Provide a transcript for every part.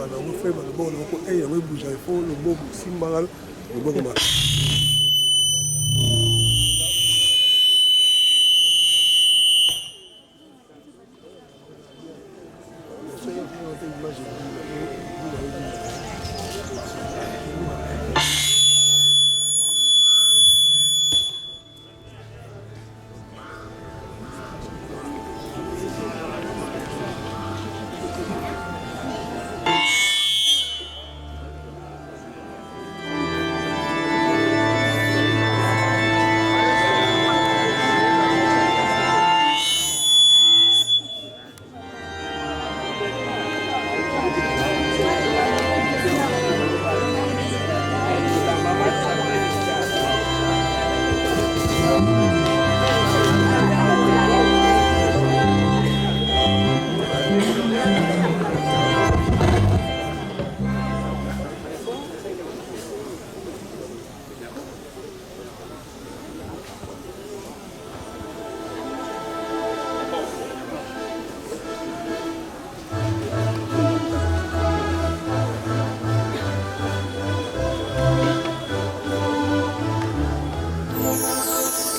na ofe ba loboko na ko ya webuja il faut loboko simbagal loboko ma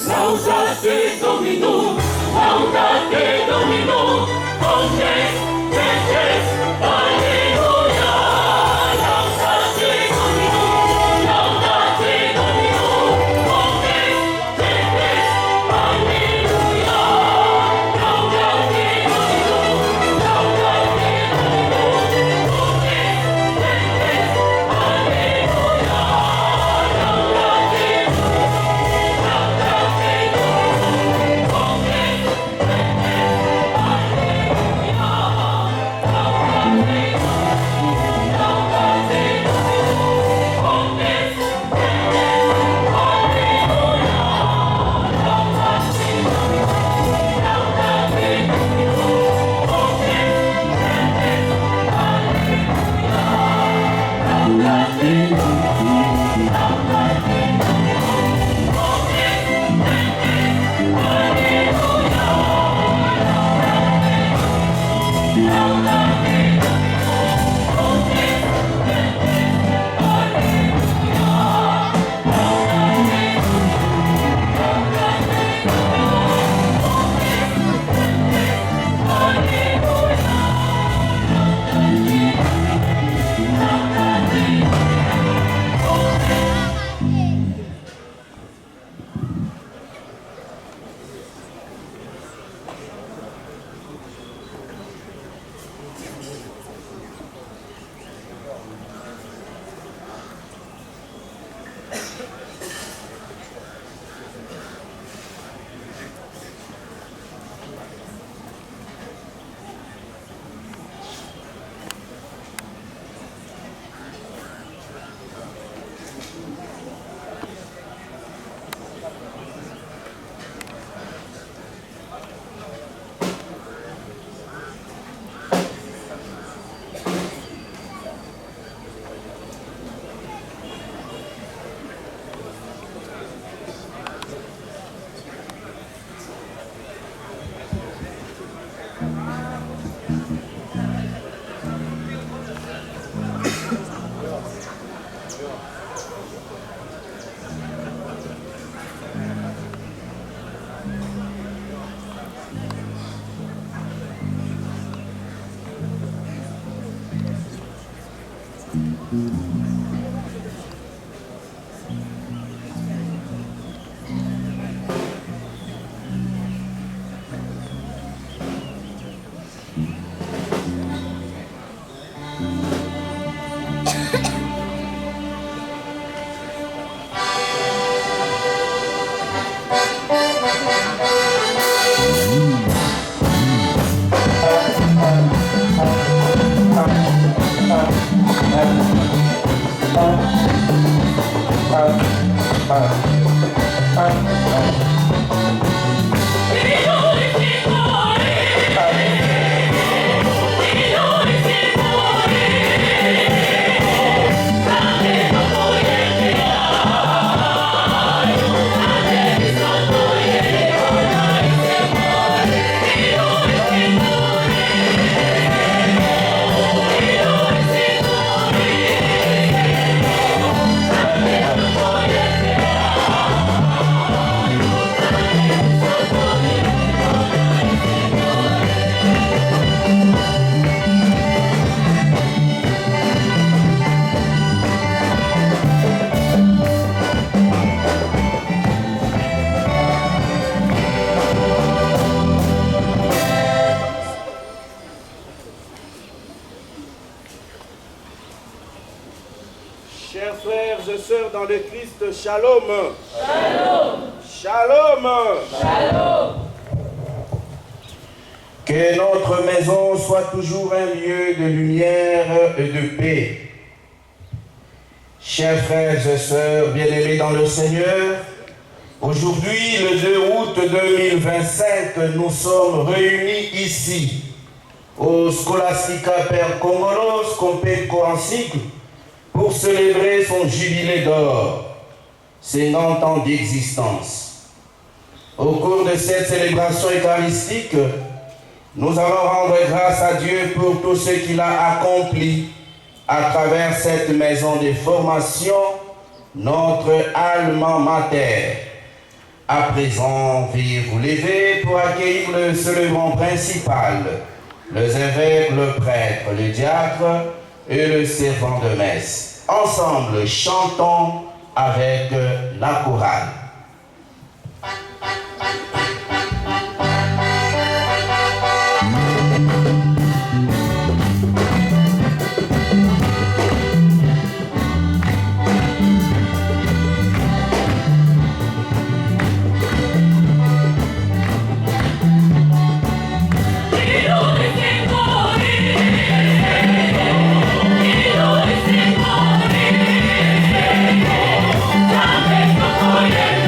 Laudate Domino, laudate Domino, omnes veces, alleluia. Laudate Domino, omnes veces, alleluia. Laudate Domino, omnes veces, alleluia. frères et sœurs dans le Christ, shalom. Shalom. Shalom. Que notre maison soit toujours un lieu de lumière et de paix. Chers frères et sœurs bien-aimés dans le Seigneur, aujourd'hui, le 2 août 2025, nous sommes réunis ici, au Scholastica Per Congolos Compeco en cycle, pour célébrer son jubilé d'or, 50 ans d'existence. Au cours de cette célébration eucharistique, nous allons rendre grâce à Dieu pour tout ce qu'il a accompli à travers cette maison de formation, notre alma mater. À présent, veuillez vous lever pour accueillir le célébrant principal, les évêques, le prêtre, le diacre et le servant de messe. Ensemble, chantons avec la chorale. Yeah.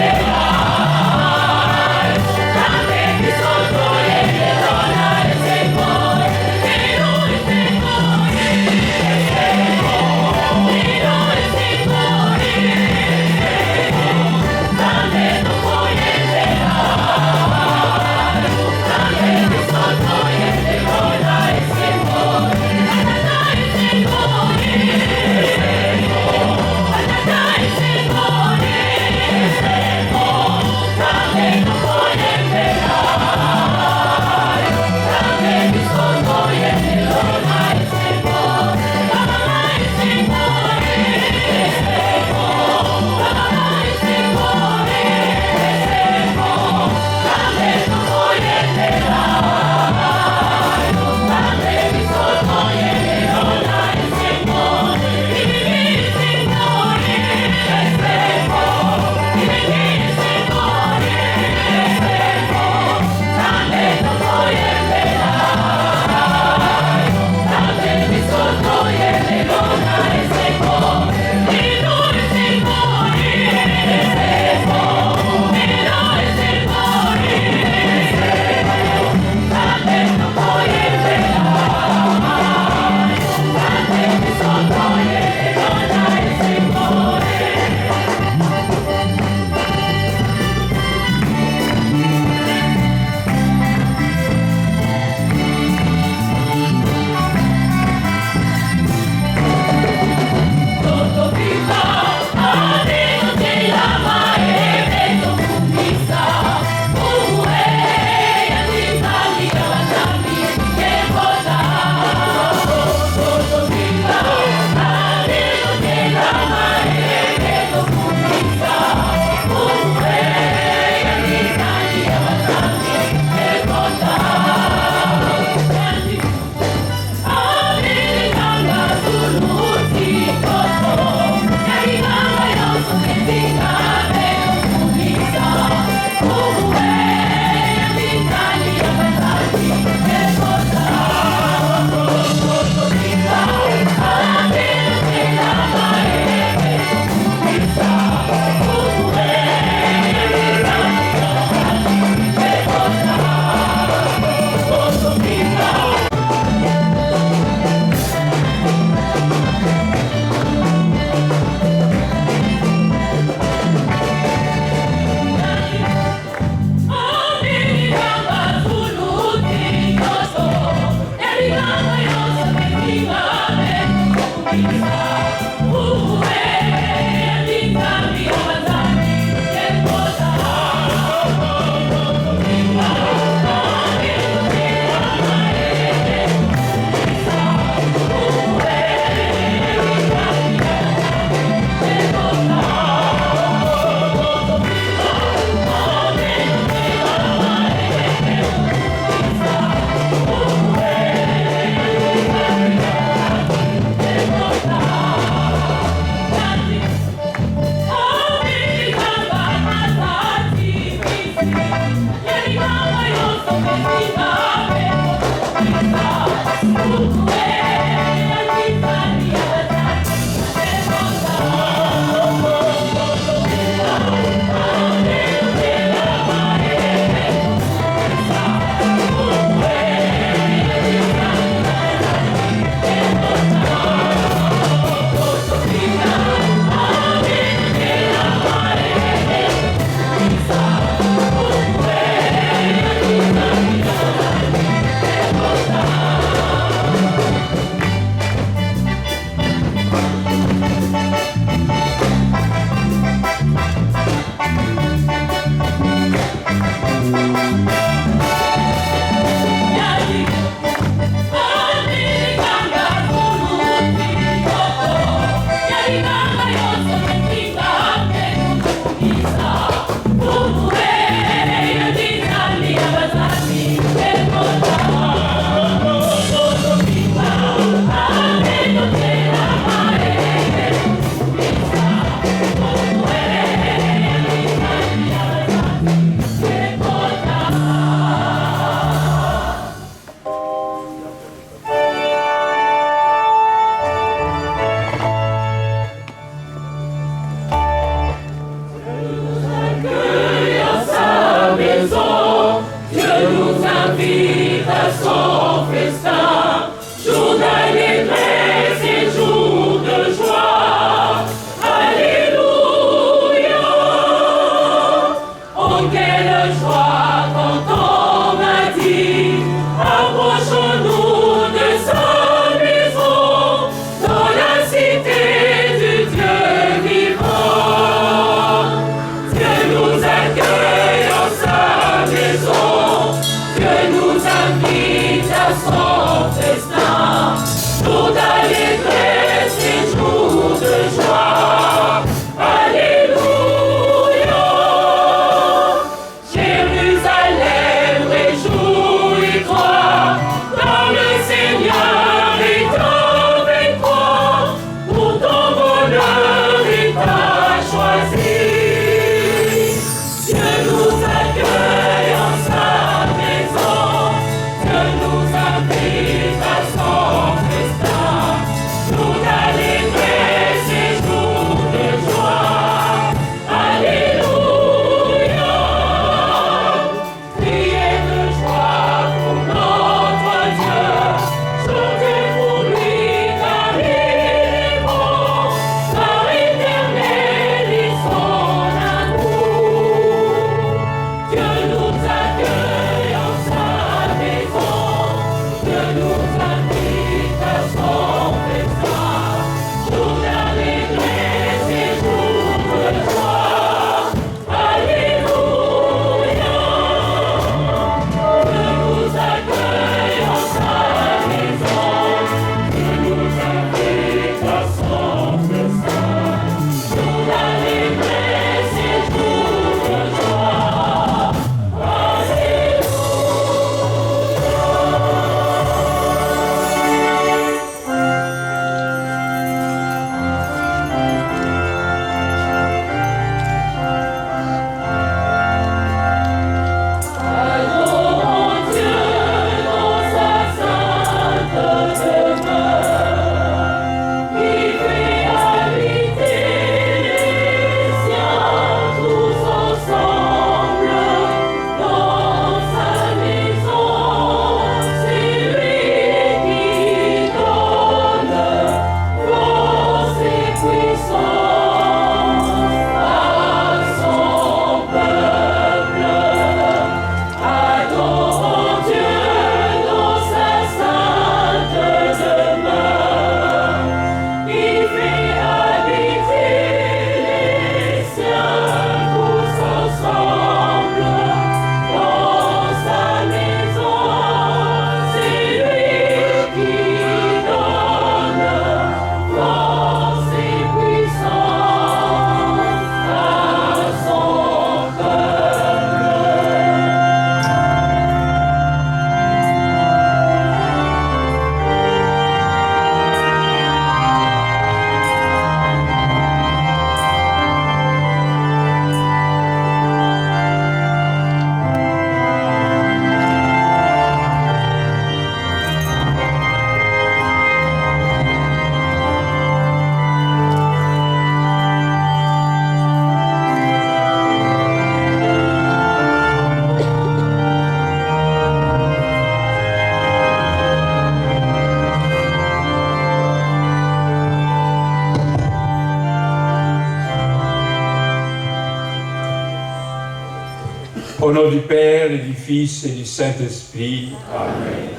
Père et du Fils et du Saint-Esprit. Amen.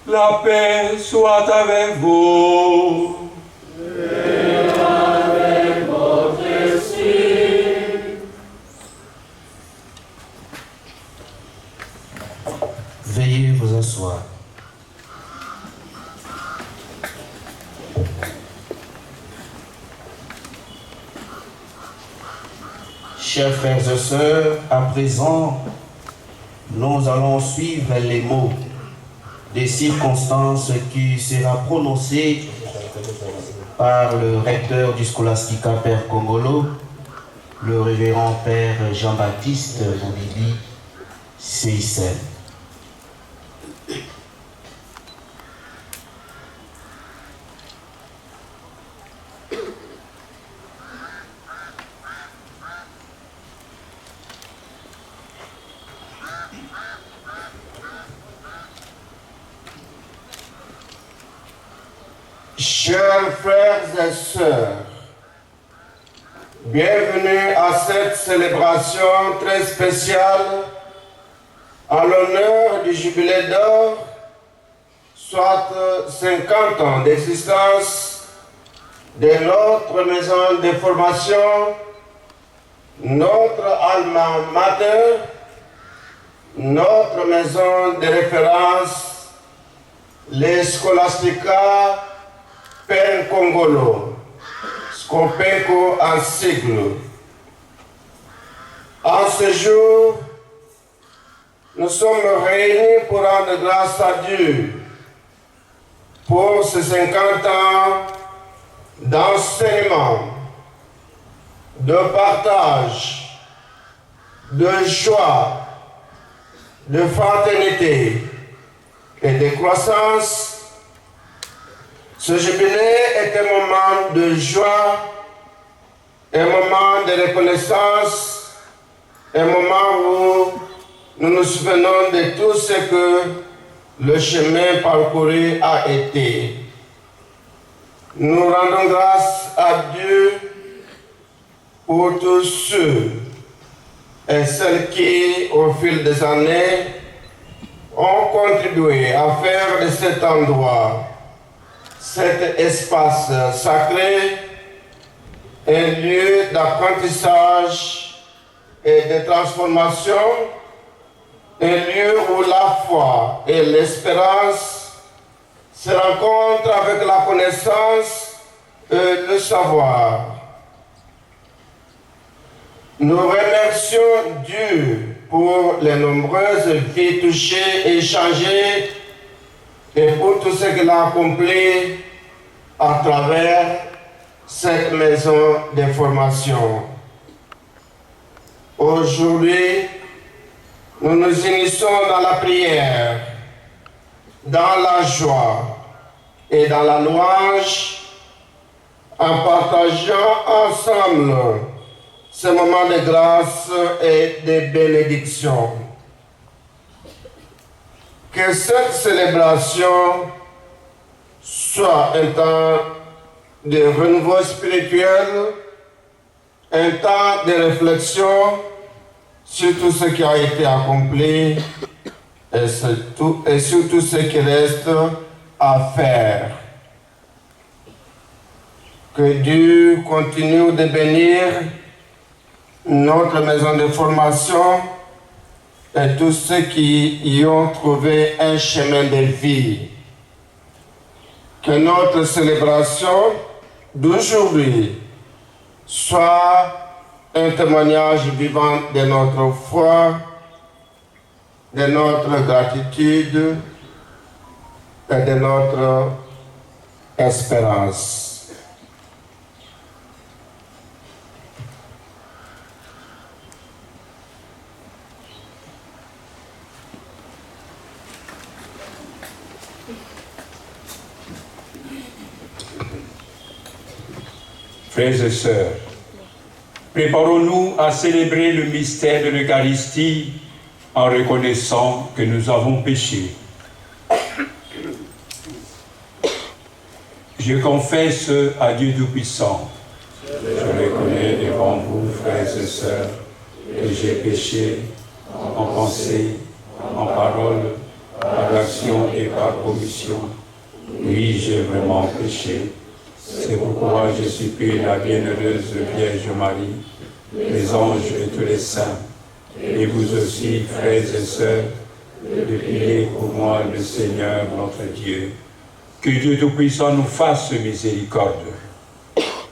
La paix soit avec vous. Et avec votre esprit. Veuillez vous asseoir. Chers frères et sœurs, à présent, nous allons suivre les mots des circonstances qui sera prononcé par le recteur du Scholastica Père Kongolo, le révérend Père Jean-Baptiste Boubidi Seissel. Chers frères et sœurs, bienvenue à cette célébration très spéciale à l'honneur du jubilé d'or, soit 50 ans d'existence de notre maison de formation, notre alma mater, notre maison de référence, les Scholastica Père Kongolo, Scopenco en sigle. En ce jour, nous sommes réunis pour rendre grâce à Dieu pour ces 50 ans d'enseignement, de partage, de joie, de fraternité et de croissance. Ce jubilé est un moment de joie, un moment de reconnaissance, un moment où nous nous souvenons de tout ce que le chemin parcouru a été. Nous rendons grâce à Dieu pour tous ceux et celles qui, au fil des années, ont contribué à faire de cet endroit, cet espace sacré, un lieu d'apprentissage et de transformation, un lieu où la foi et l'espérance se rencontrent avec la connaissance et le savoir. Nous remercions Dieu pour les nombreuses vies touchées et changées et pour tout ce qu'il a accompli à travers cette maison de formation. Aujourd'hui, nous nous unissons dans la prière, dans la joie et dans la louange, en partageant ensemble ce moment de grâce et de bénédiction. Que cette célébration soit un temps de renouveau spirituel, un temps de réflexion sur tout ce qui a été accompli et sur tout ce qui reste à faire. Que Dieu continue de bénir notre maison de formation et tous ceux qui y ont trouvé un chemin de vie. Que notre célébration d'aujourd'hui soit un témoignage vivant de notre foi, de notre gratitude et de notre espérance. Frères et sœurs, préparons-nous à célébrer le mystère de l'Eucharistie en reconnaissant que nous avons péché. Je confesse à Dieu Tout-Puissant. Je reconnais devant vous, frères et sœurs, que j'ai péché en pensée, en parole, par action et par omission. Oui, j'ai vraiment péché. C'est pourquoi je supplie la bienheureuse Vierge Marie, les anges et tous les saints, et vous aussi, frères et sœurs, de prier pour moi le Seigneur notre Dieu. Que Dieu Tout-Puissant nous fasse miséricorde,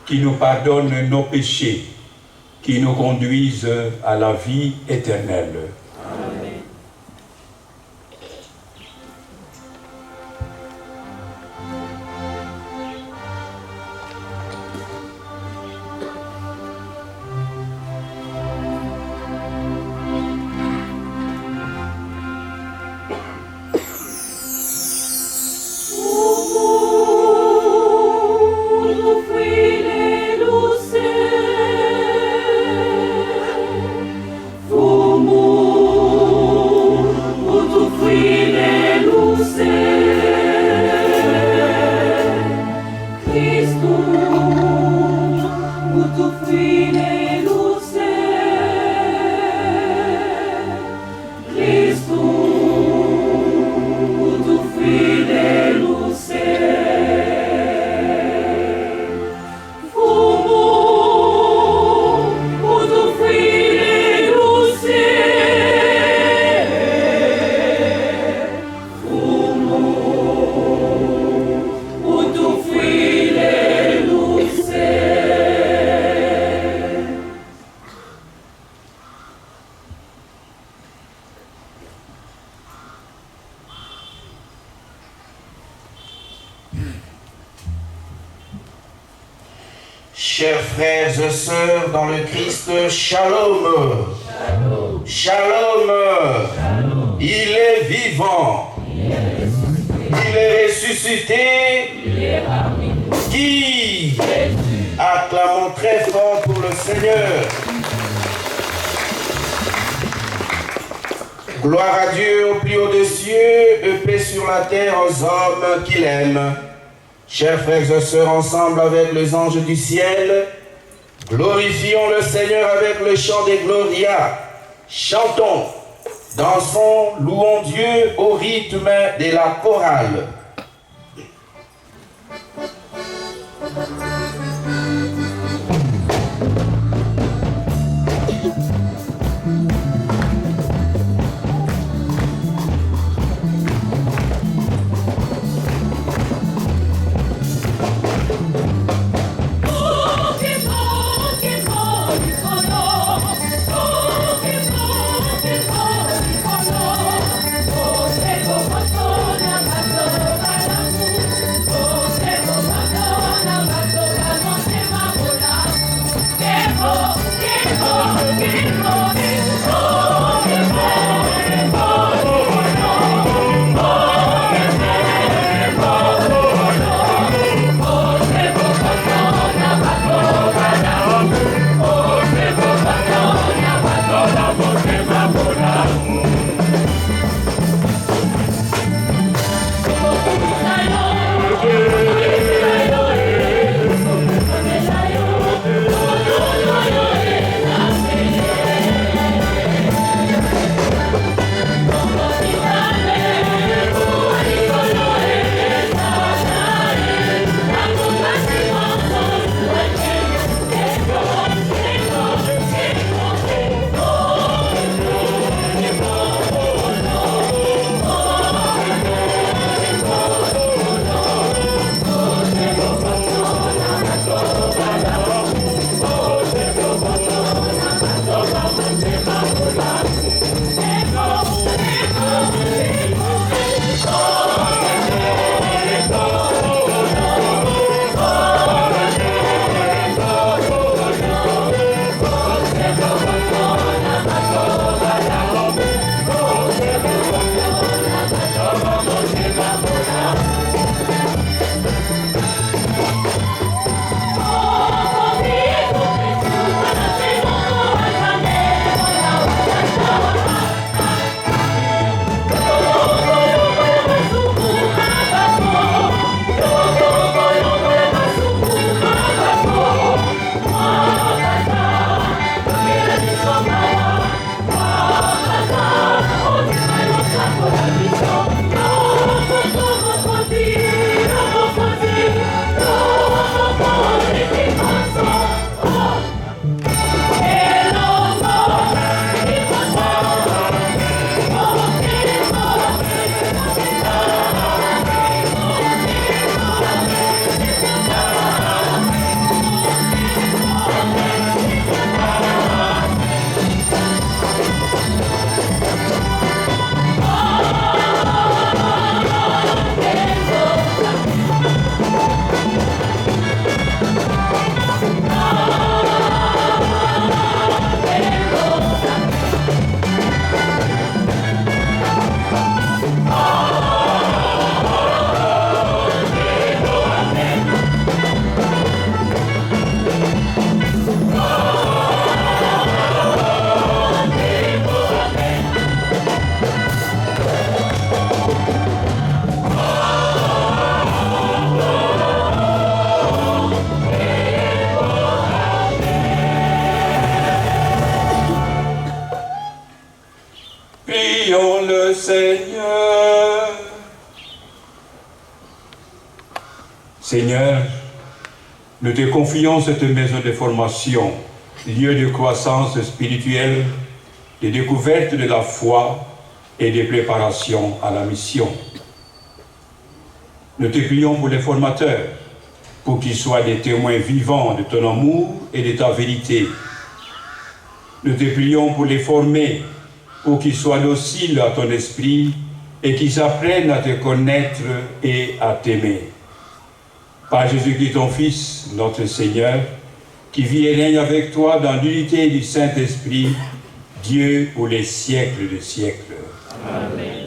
qui nous pardonne nos péchés, qui nous conduise à la vie éternelle. Amen. Chers frères et sœurs dans le Christ, Shalom. Shalom. Shalom. Shalom. Il est vivant. Il est ressuscité. Qui? Acclamons très fort pour le Seigneur. Gloire à Dieu au plus haut des cieux et paix sur la terre aux hommes qu'il aime. Chers frères et sœurs, ensemble avec les anges du ciel, glorifions le Seigneur avec le chant des Gloria. Chantons, dansons, louons Dieu au rythme de la chorale. Oh, Seigneur, nous te confions cette maison de formation, lieu de croissance spirituelle, de découverte de la foi et de préparation à la mission. Nous te prions pour les formateurs, pour qu'ils soient des témoins vivants de ton amour et de ta vérité. Nous te prions pour les former, pour qu'ils soient dociles à ton esprit et qu'ils apprennent à te connaître et à t'aimer. Par Jésus-Christ, ton Fils, notre Seigneur, qui vit et règne avec toi dans l'unité du Saint-Esprit, Dieu pour les siècles des siècles. Amen.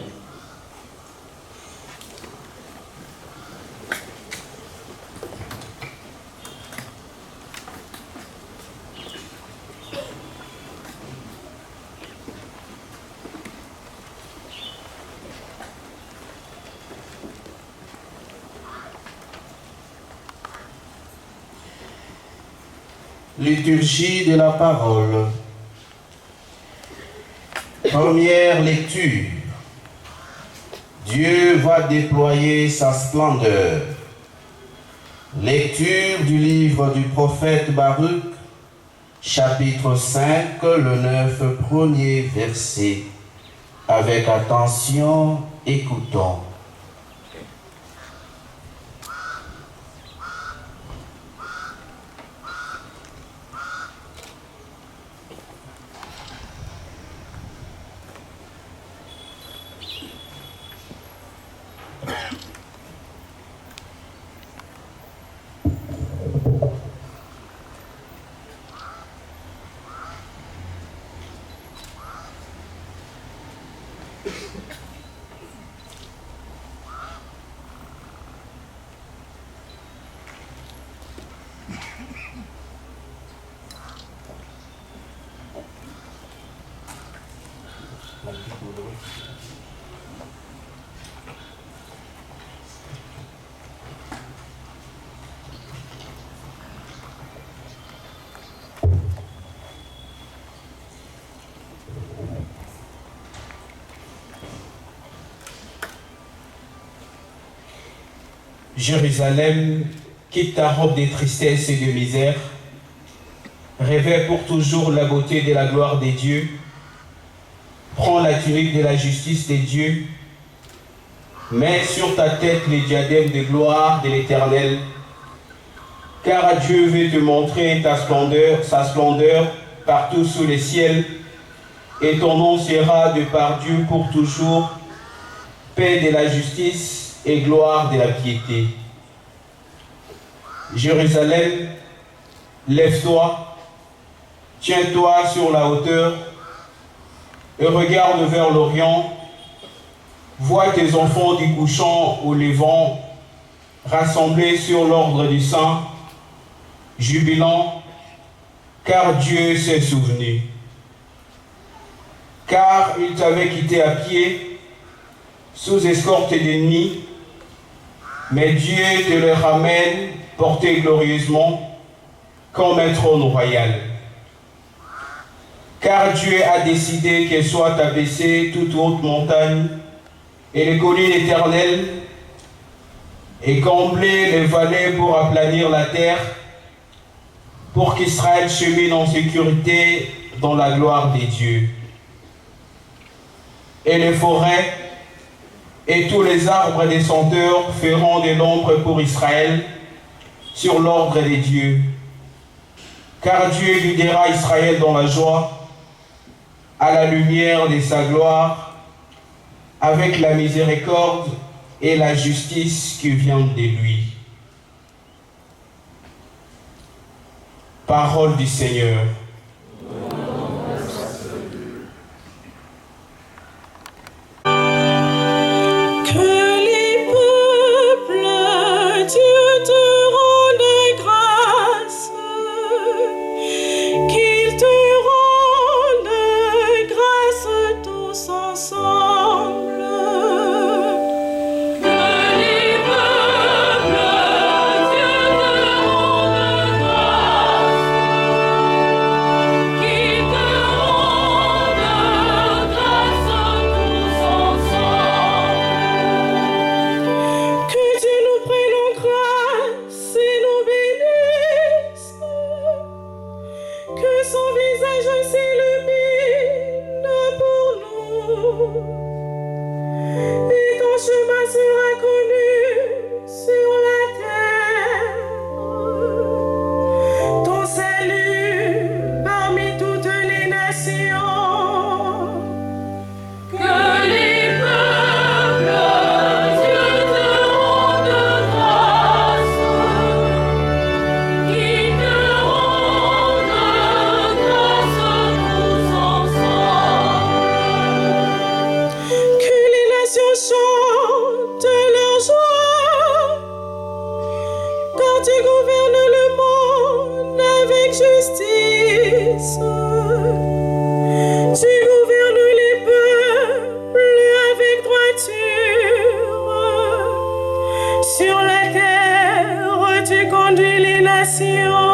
Liturgie de la parole. Première lecture. Dieu va déployer sa splendeur. Lecture du livre du prophète Baruch, chapitre 5, le 9 premier verset. Avec attention, écoutons. Jérusalem, quitte ta robe de tristesse et de misère, revêt pour toujours la beauté de la gloire des dieux, prends la tunique de la justice des dieux, mets sur ta tête les diadèmes de gloire de l'Éternel, car Dieu veut te montrer sa splendeur partout sous le ciel, et ton nom sera de par Dieu pour toujours, paix de la justice et gloire de la piété. Jérusalem, lève-toi, tiens-toi sur la hauteur et regarde vers l'Orient. Vois tes enfants du couchant au levant rassemblés sur l'ordre du Saint, jubilant, car Dieu s'est souvenu. Car il t'avait quitté à pied, sous escorte d'ennemis, mais Dieu te le ramène porté glorieusement comme un trône royal. Car Dieu a décidé qu'elle soit abaissée toute haute montagne et les collines éternelles, et combler les vallées pour aplanir la terre, pour qu'Israël chemine en sécurité dans la gloire des dieux. Et les forêts et tous les arbres des senteurs feront de l'ombre pour Israël sur l'ordre des dieux. Car Dieu guidera Israël dans la joie, à la lumière de sa gloire, avec la miséricorde et la justice qui viennent de lui. Parole du Seigneur. Ensemble. car tu gouvernes le monde avec justice. Tu gouvernes les peuples avec droiture. Sur la terre, tu conduis les nations.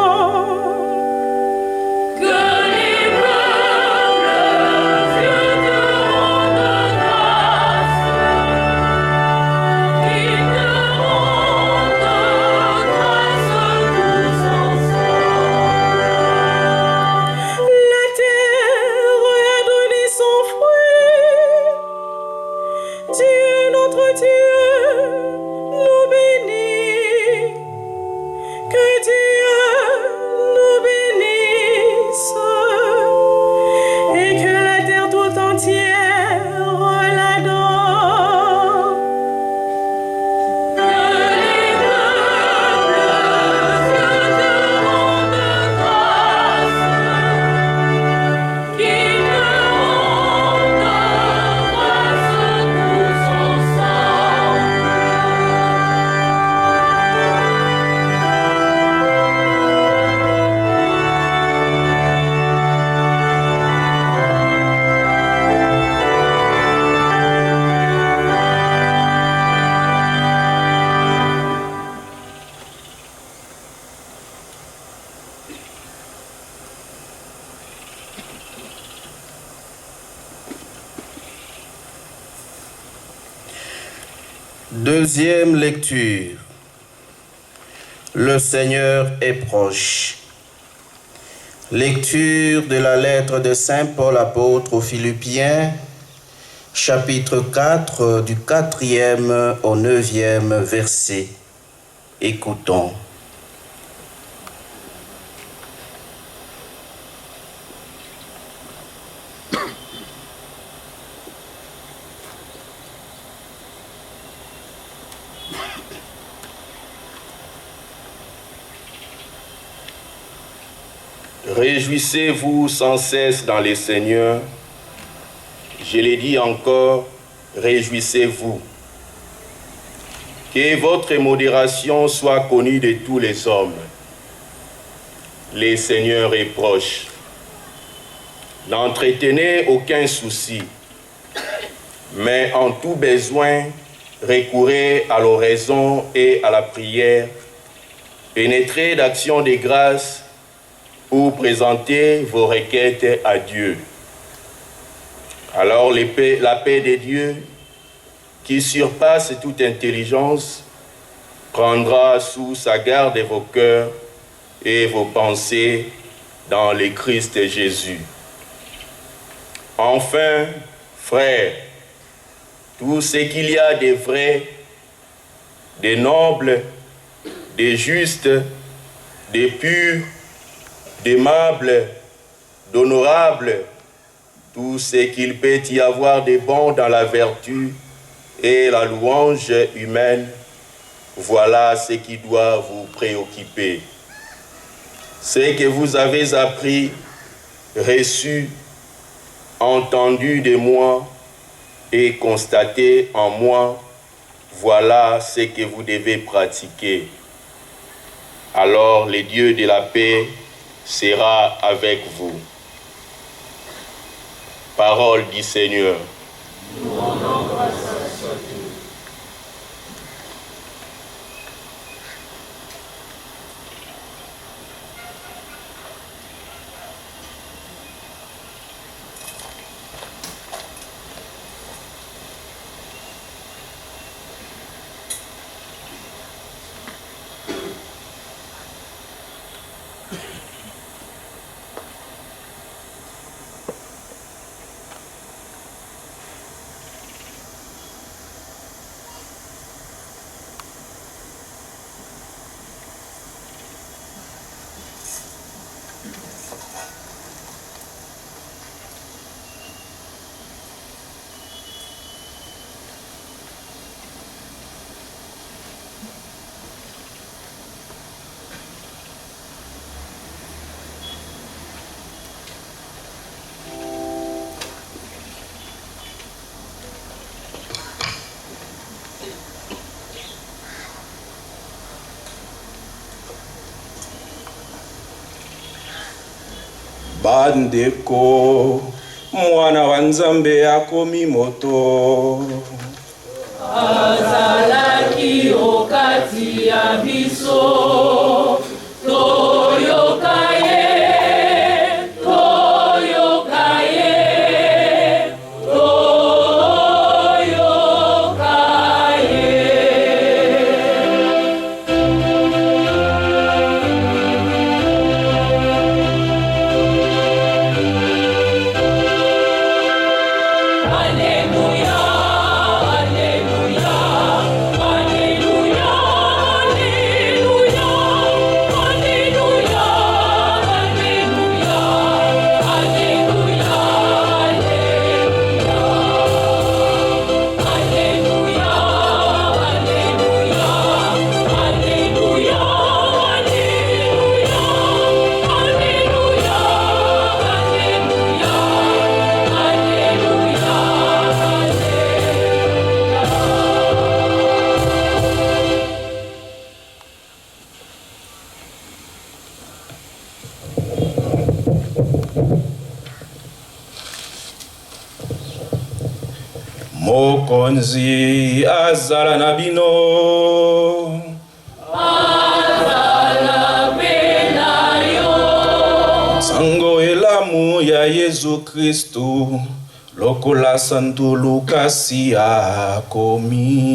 Deuxième lecture. Le Seigneur est proche. Lecture de la lettre de Saint Paul apôtre aux Philippiens, chapitre 4, du 4e au 9e verset. Écoutons. Réjouissez-vous sans cesse dans les Seigneurs. Je l'ai dit encore, réjouissez-vous. Que votre modération soit connue de tous les hommes. Le Seigneur est proche. N'entretenez aucun souci, mais en tout besoin, recourez à l'oraison et à la prière. Pénétrez d'actions de grâce pour présenter vos requêtes à Dieu. Alors la paix de Dieu, qui surpasse toute intelligence, prendra sous sa garde vos cœurs et vos pensées dans le Christ Jésus. Enfin, frères, tout ce qu'il y a de vrai, de noble, de juste, de pur, d'aimable, d'honorable, tout ce qu'il peut y avoir de bon dans la vertu et la louange humaine, voilà ce qui doit vous préoccuper. Ce que vous avez appris, reçu, entendu de moi et constaté en moi, voilà ce que vous devez pratiquer. Alors le Dieu de la paix sera avec vous. Parole du Seigneur. Nous rendons grâce à Dieu. bandeko mwana wa Nzambe akomi moto azalaki okati ya biso toyoka ye mokonzi azala na bino sango elamu ya Yesu Kristu lokola Santo Lukasi akomi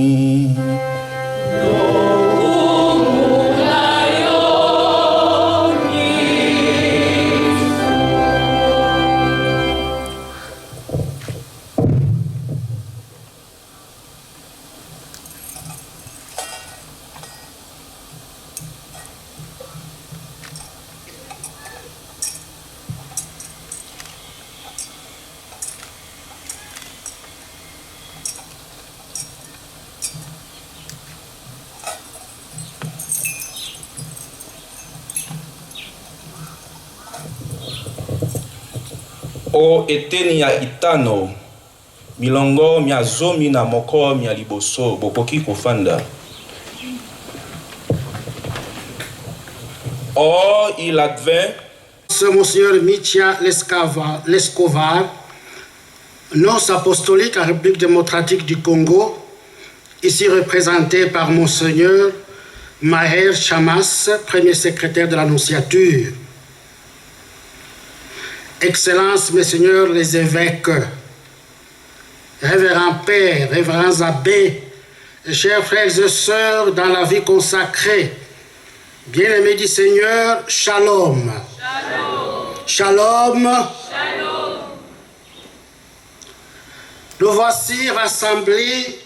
o eteni ya itano milongo mia zomi na moko mia liboso bokoki kofanda. Or il advint Monseigneur Mitia Lescovar, nonce apostolique à la République démocratique du Congo, ici représenté par Monseigneur Maher Chamas, premier secrétaire de l'Annonciature. Excellences, Messieurs les évêques, révérends pères, révérends abbés, chers frères et sœurs dans la vie consacrée, bien-aimés du Seigneur, Shalom. Shalom. Shalom. Nous voici rassemblés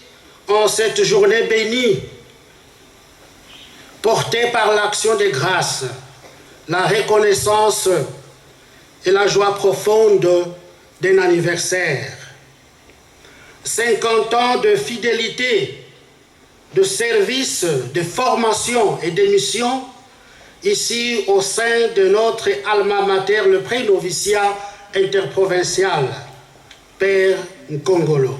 en cette journée bénie, portée par l'action de grâce, la reconnaissance et la joie profonde d'un anniversaire. 50 ans de fidélité, de service, de formation et de mission ici au sein de notre alma mater, le pré-noviciat interprovincial, Père Nkongolo.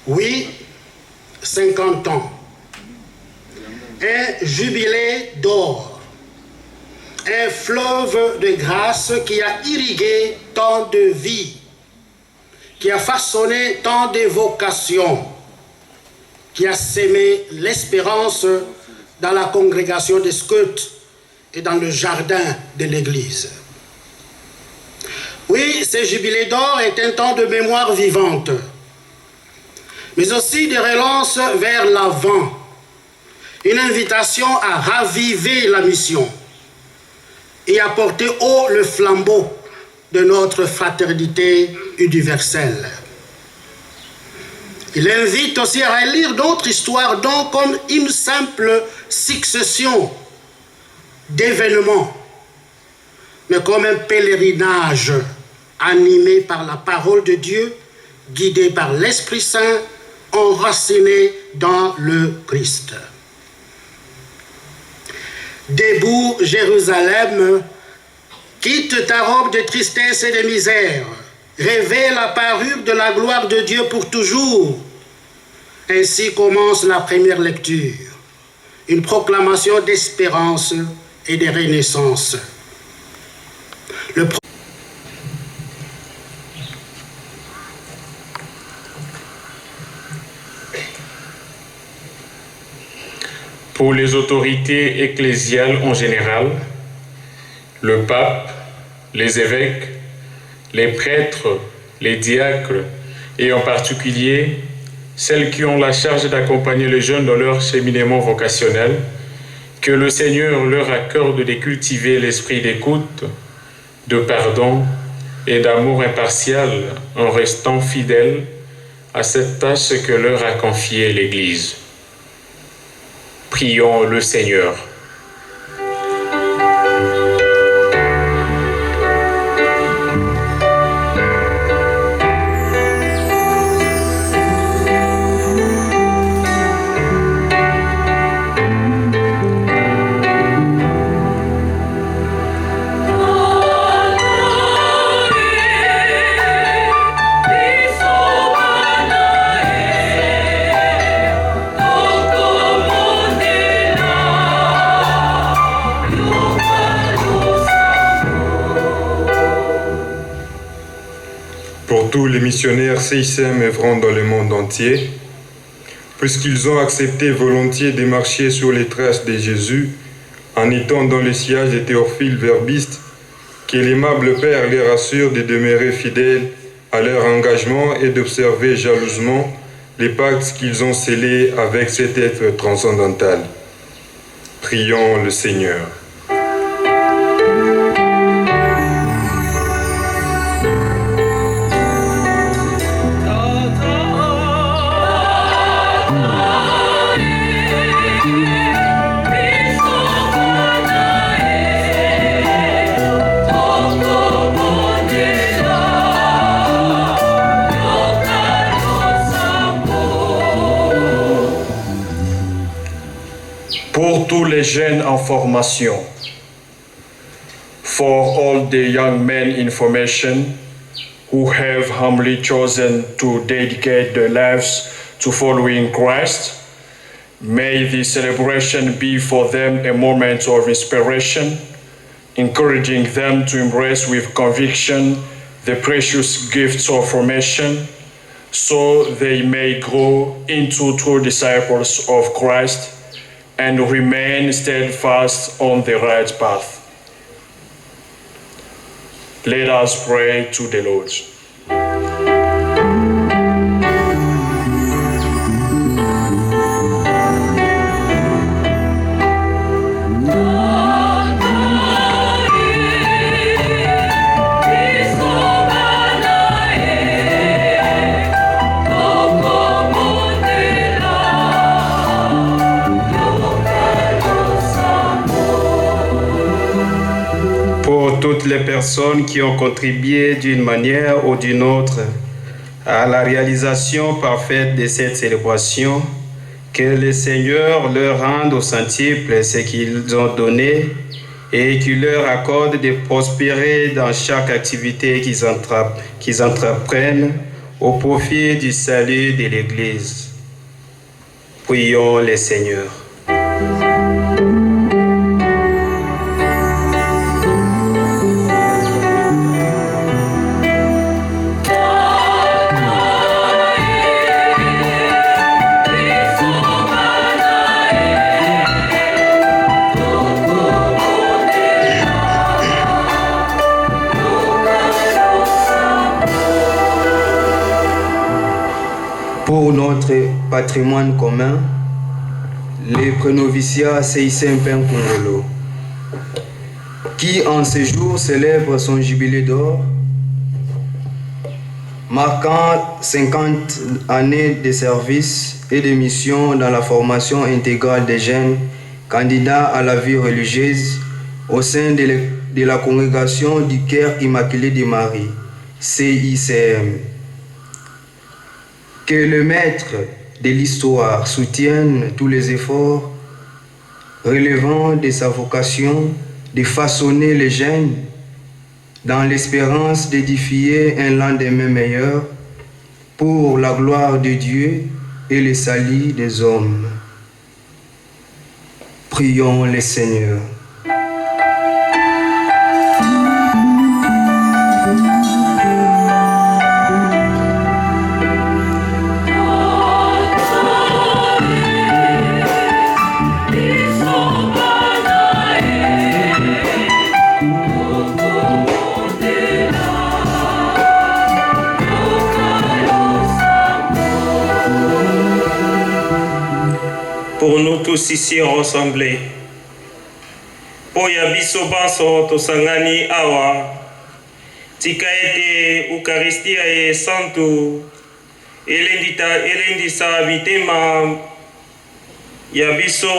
Oui, 50 ans. Un jubilé d'or. Un fleuve de grâce qui a irrigué tant de vies, qui a façonné tant de vocations, qui a sémé l'espérance dans la congrégation des scouts et dans le jardin de l'Église. Oui, ce jubilé d'or est un temps de mémoire vivante, mais aussi de relance vers l'avant, une invitation à raviver la mission et à porter haut le flambeau de notre fraternité universelle. Il invite aussi à relire d'autres histoires, donc comme une simple succession d'événements, mais comme un pèlerinage animé par la parole de Dieu, guidé par l'Esprit Saint, enraciné dans le Christ. Debout, Jérusalem, quitte ta robe de tristesse et de misère, révèle la parure de la gloire de Dieu pour toujours. Ainsi commence la première lecture, une proclamation d'espérance et de renaissance. Pour les autorités ecclésiales en général, le pape, les évêques, les prêtres, les diacres et en particulier celles qui ont la charge d'accompagner les jeunes dans leur cheminement vocationnel, que le Seigneur leur accorde de cultiver l'esprit d'écoute, de pardon et d'amour impartial en restant fidèles à cette tâche que leur a confiée l'Église. Prions le Seigneur. Tous les missionnaires CICM œuvrant dans le monde entier, puisqu'ils ont accepté volontiers de marcher sur les traces de Jésus en étant dans le sillage de Théophile Verbiste, que l'aimable Père les rassure de demeurer fidèles à leur engagement et d'observer jalousement les pactes qu'ils ont scellés avec cet être transcendantal. Prions le Seigneur. Pour tous les jeunes en formation, for all the young men in formation who have humbly chosen to dedicate their lives to following Christ, may this celebration be for them a moment of inspiration, encouraging them to embrace with conviction the precious gifts of formation, so they may grow into true disciples of Christ and remain steadfast on the right path. Let us pray to the Lord. Toutes les personnes qui ont contribué d'une manière ou d'une autre à la réalisation parfaite de cette célébration, que le Seigneur leur rende au centuple ce qu'ils ont donné et qu'il leur accorde de prospérer dans chaque activité qu'ils entreprennent au profit du salut de l'Église. Prions le Seigneur. Pour notre patrimoine commun, les prénoviciats CICM Congolo, qui en ce jour célèbre son jubilé d'or, marquant 50 années de service et de mission dans la formation intégrale des jeunes candidats à la vie religieuse au sein de la congrégation du Cœur Immaculé de Marie, CICM. Que le maître de l'histoire soutienne tous les efforts relevant de sa vocation de façonner les jeunes dans l'espérance d'édifier un lendemain meilleur pour la gloire de Dieu et le salut des hommes. Prions le Seigneur. pour nous tous ici rassemblés. Poya biso banso tosangani awa, tika ete Eucharistia e santu, elendisa bitema ya biso,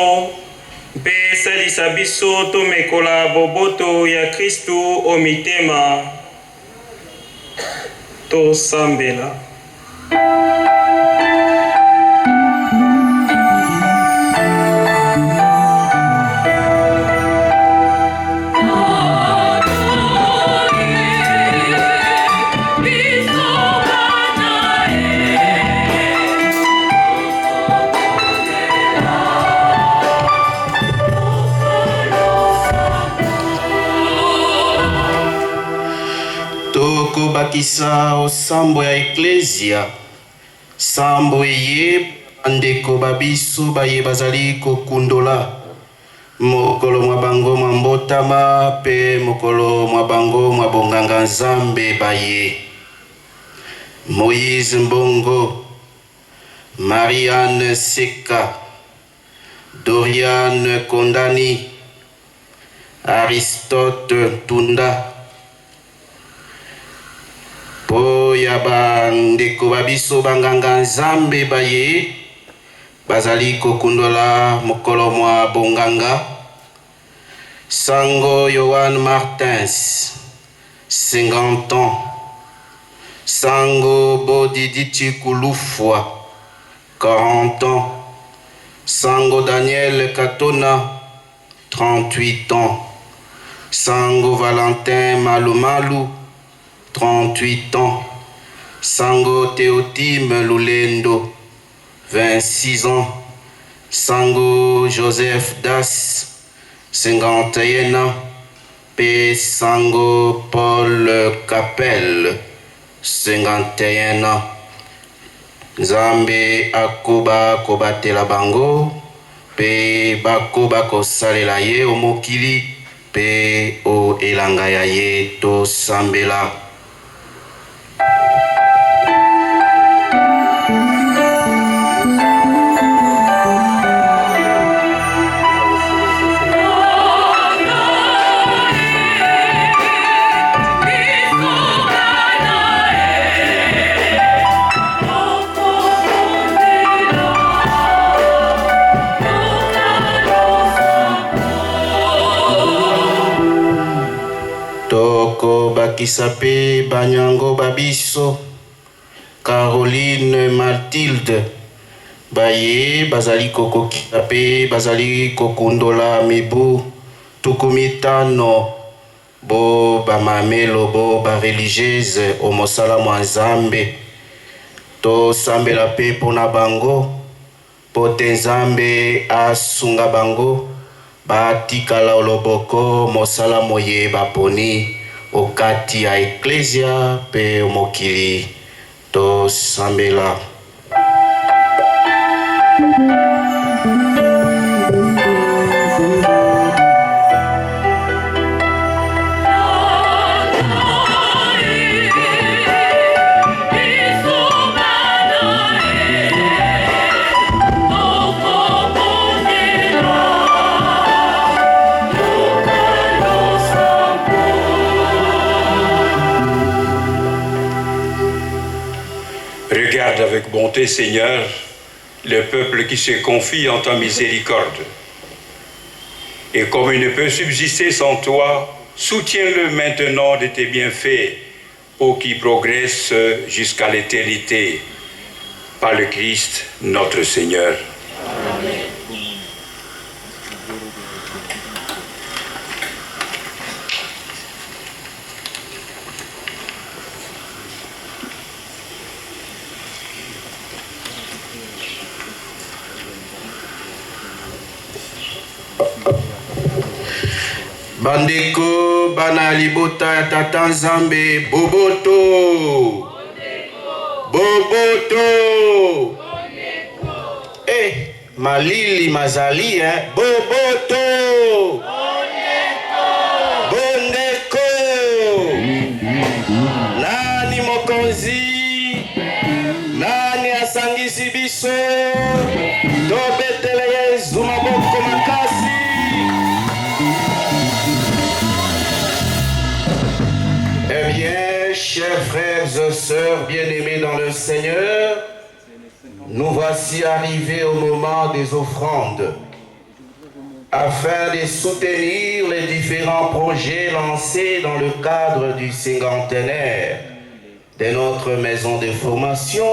mpe salisa biso tomekola boboto ya Kristu o mitema, tosambela. Bakisa o sambo ya Ecclesia, sambo ye andeko babiso baye bazali kokundola mokolo mwa bango mwa mbotama pe mokolo mwa bango mwa bonganga nzambe baye. Moïse Mbongo, Marianne Seka, Doriane Kondani, Aristote Tunda, po ya bandeko babiso banganga nzambe baye bazali kokundola mokolo mwa bonganga. Sango Yohan Martins, 50 ans. Sango Bodiditi Kouloufwa, 40 ans. Sango Daniel Katona, 38 ans. Sango Valentin Malumalu, 38 ans. Sango Théotime Lulendo, 26 ans. Sango Joseph Das, 51 ans. P. Sango Paul Capel, 51 ans. Nzambe akoba kobatela bango, pe bakoba kosalela ye omokili, pe o elanga ya ye to sambela. Kisape Banyango Babiso, Caroline Mathilde, Baye Bazali Koko Kisape, Bazali Kokundola Mibu, Tukumitano, Bo Bamamelo, Bo Ba religieuse, Omosala Mwanzambe, To Sambela Pe Pona Bango, Potenzambe Asunga Bango, Batikala Oloboko, Mosala Moye Baponi, okati ya Ecclesia pe mokili to sambela. Regarde avec bonté, Seigneur, le peuple qui se confie en ta miséricorde. Et comme il ne peut subsister sans toi, soutiens-le maintenant de tes bienfaits pour qu'il progresse jusqu'à l'éternité. Par le Christ, notre Seigneur. Amen. Bandeko bana libota ya tata Nzambe boboto boboto malili mazali boboto bondeko nani mokonzi nani asangisi biso tobetele frères et sœurs bien-aimés dans le Seigneur, nous voici arrivés au moment des offrandes, afin de soutenir les différents projets lancés dans le cadre du cinquantenaire de notre maison de formation.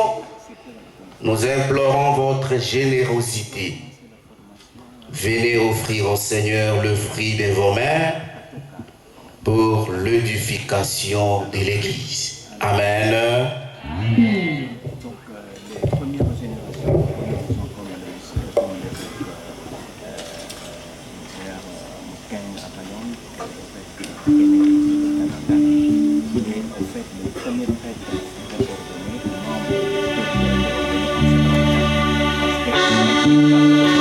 Nous implorons votre générosité. Venez offrir au Seigneur le fruit de vos mains pour l'édification de l'Église. Amen. Thank you.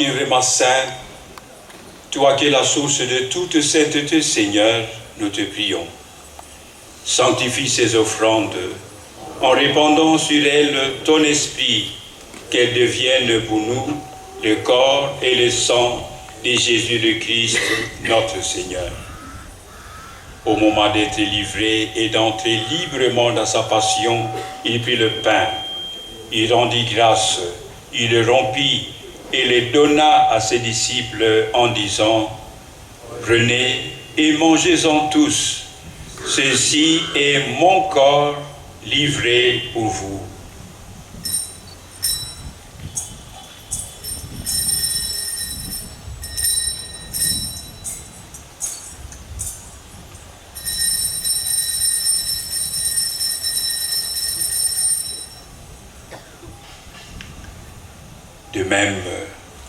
qui es vraiment saint, toi qui es la source de toute sainteté, Seigneur, nous te prions. Sanctifie ces offrandes en répandant sur elles ton esprit, qu'elles deviennent pour nous le corps et le sang de Jésus le Christ, notre Seigneur. Au moment d'être livré et d'entrer librement dans sa passion, il prit le pain, il rendit grâce, il le rompit et le donna à ses disciples en disant, « Prenez et mangez-en tous, ceci est mon corps livré pour vous. » De même,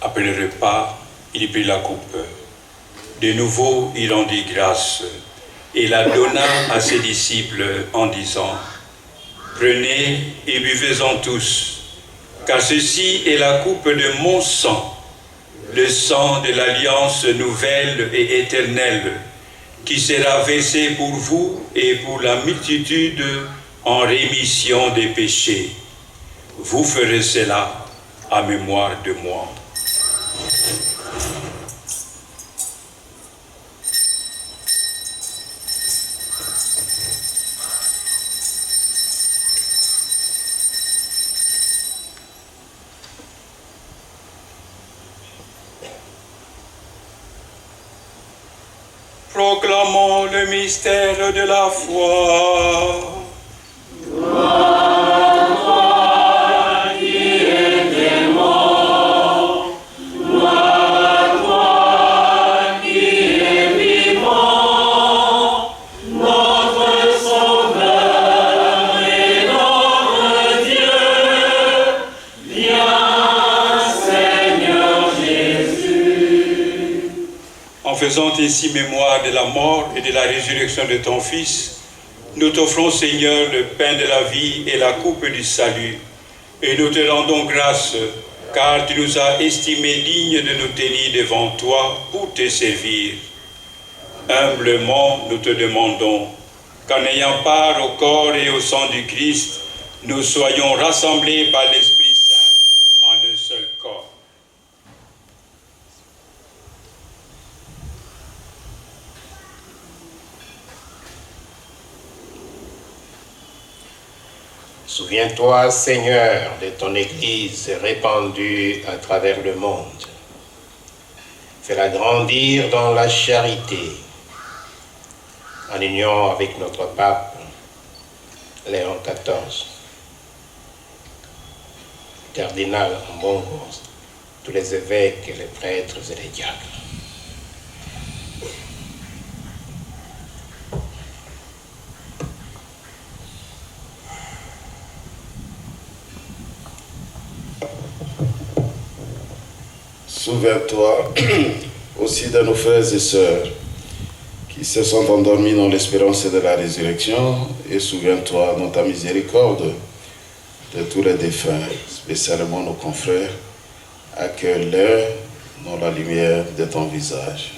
après le repas, il prit la coupe. De nouveau, il rendit grâce et la donna à ses disciples en disant, « Prenez et buvez-en tous, car ceci est la coupe de mon sang, le sang de l'alliance nouvelle et éternelle, qui sera versé pour vous et pour la multitude en rémission des péchés. Vous ferez cela à mémoire de moi. » Proclamons le mystère de la foi. Faisant ainsi mémoire de la mort et de la résurrection de ton Fils, nous t'offrons, Seigneur, le pain de la vie et la coupe du salut, et nous te rendons grâce, car tu nous as estimés dignes de nous tenir devant toi pour te servir. Humblement, nous te demandons qu'en ayant part au corps et au sang du Christ, nous soyons rassemblés par l'Esprit Saint en un seul corps. Souviens-toi, Seigneur, de ton Église répandue à travers le monde. Fais-la grandir dans la charité, en union avec notre pape, Léon XIV, cardinal Ambongo, tous les évêques, les prêtres et les diacres. Souviens-toi aussi de nos frères et sœurs qui se sont endormis dans l'espérance de la résurrection, et souviens-toi dans ta miséricorde de tous les défunts, spécialement nos confrères, accueille-les dans la lumière de ton visage.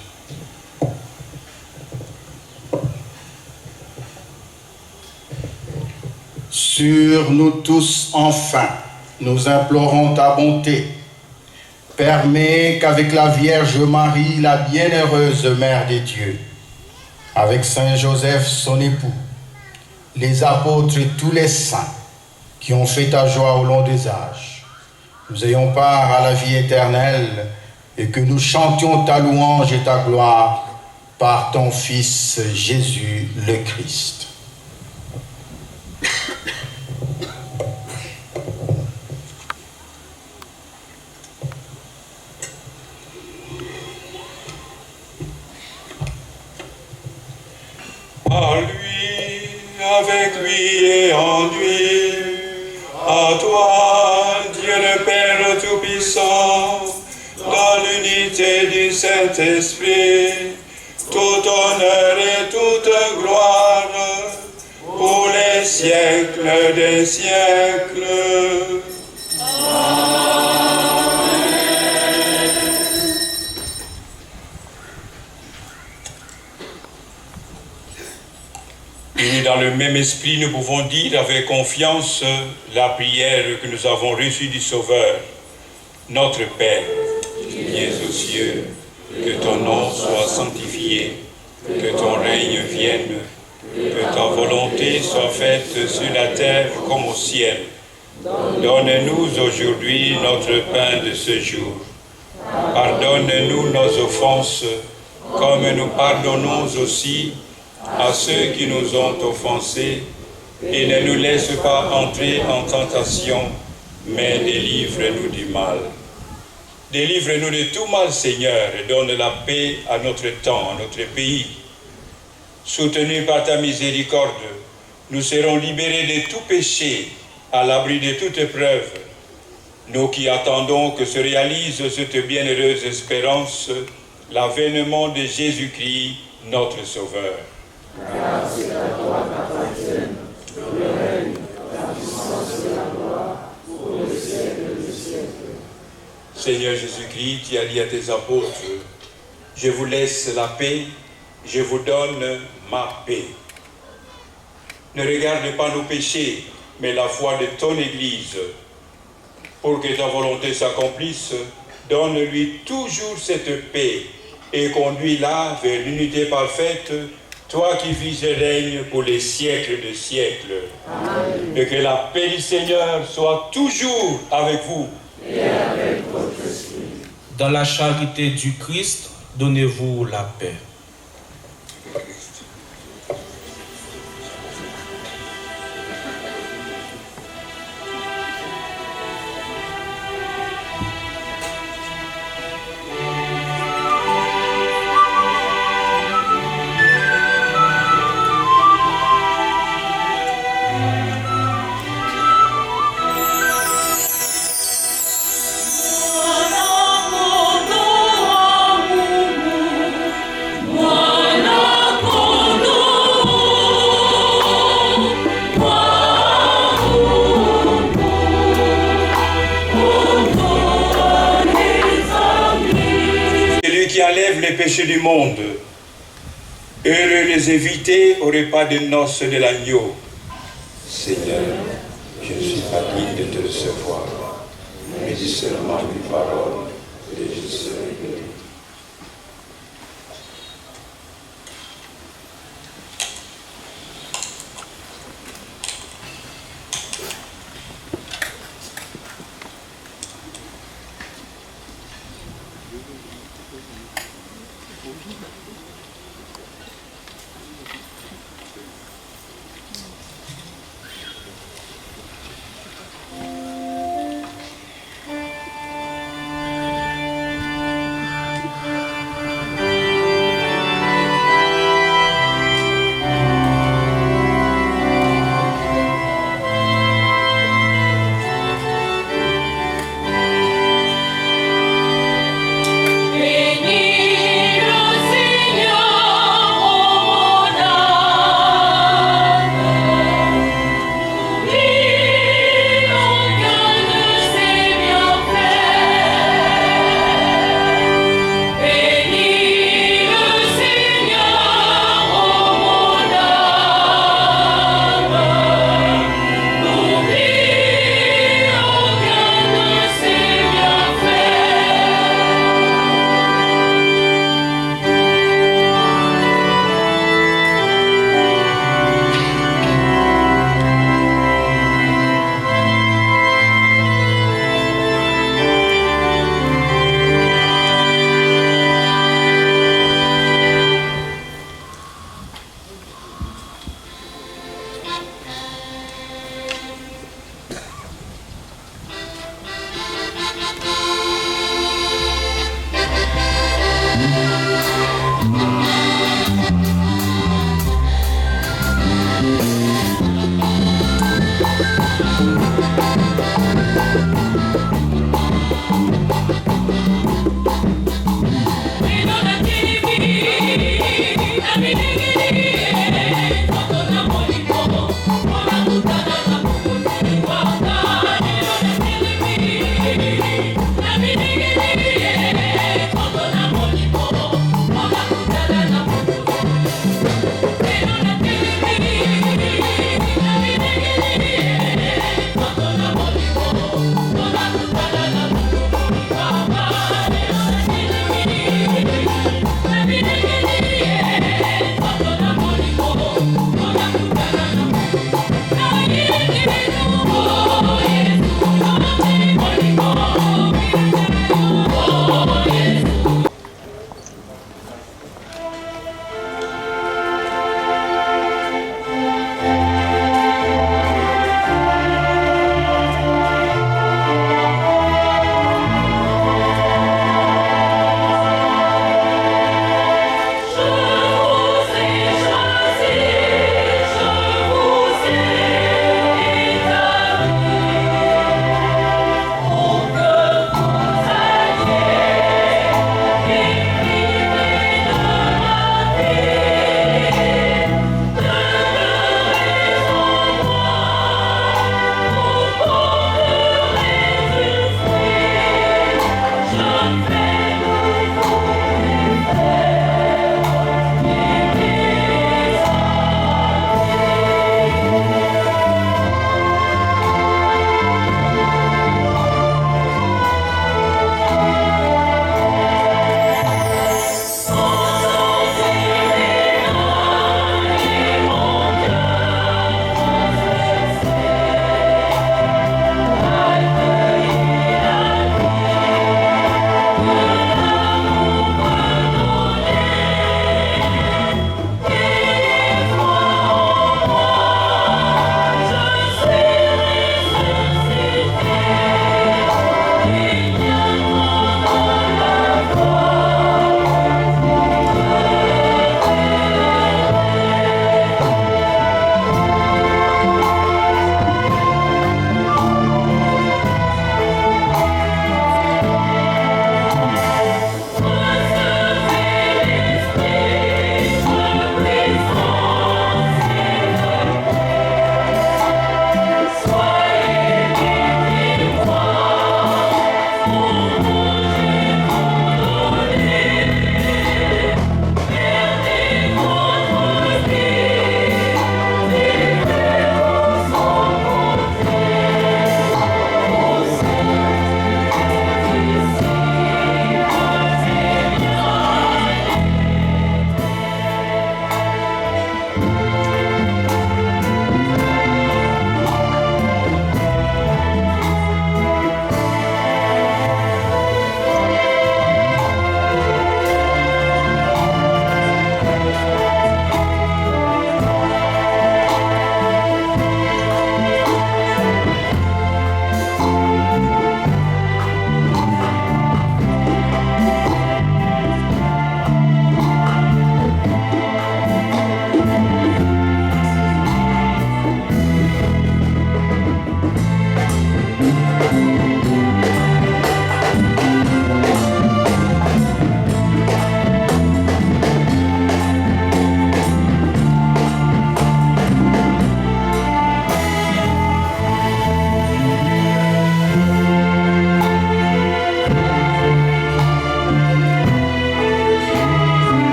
Sur nous tous, enfin, nous implorons ta bonté. Permets qu'avec la Vierge Marie, la bienheureuse Mère de Dieu, avec Saint Joseph, son époux, les apôtres et tous les saints qui ont fait ta joie au long des âges, nous ayons part à la vie éternelle et que nous chantions ta louange et ta gloire par ton Fils Jésus le Christ. À lui, avec lui et en lui, à toi, Dieu le Père Tout-Puissant, dans l'unité du Saint-Esprit, tout honneur et toute gloire, pour les siècles des siècles. Amen. dans le même esprit, nous pouvons dire avec confiance la prière que nous avons reçue du Sauveur. Notre Père, qui es aux cieux, que ton nom soit sanctifié, que ton règne vienne, que ta volonté soit faite sur la terre comme au ciel. Donne-nous aujourd'hui notre pain de ce jour. Pardonne-nous nos offenses, comme nous pardonnons aussi à ceux qui nous ont offensés, et ne nous laisse pas entrer en tentation, mais délivre-nous du mal. Délivre-nous de tout mal, Seigneur, et donne la paix à notre temps, à notre pays. Soutenus par ta miséricorde, nous serons libérés de tout péché, à l'abri de toute épreuve. Nous qui attendons que se réalise cette bienheureuse espérance, l'avènement de Jésus-Christ, notre Sauveur. Grâce à toi, t'appartienne, le règne, la puissance et la gloire, pour le siècle des siècles. Seigneur Jésus-Christ, tu as dit à tes apôtres, je vous laisse la paix, je vous donne ma paix. Ne regarde pas nos péchés, mais la foi de ton Église. Pour que ta volonté s'accomplisse, donne-lui toujours cette paix et conduis-la vers l'unité parfaite, toi qui vis et règnes pour les siècles des siècles. Amen. Et que la paix du Seigneur soit toujours avec vous. Et avec votre esprit. Dans la charité du Christ, donnez-vous la paix. Les péchés du monde. Heureux les invités au repas de noces de l'agneau. Seigneur, je ne suis pas digne de te recevoir, mais dis seulement une parole et je serai guéri.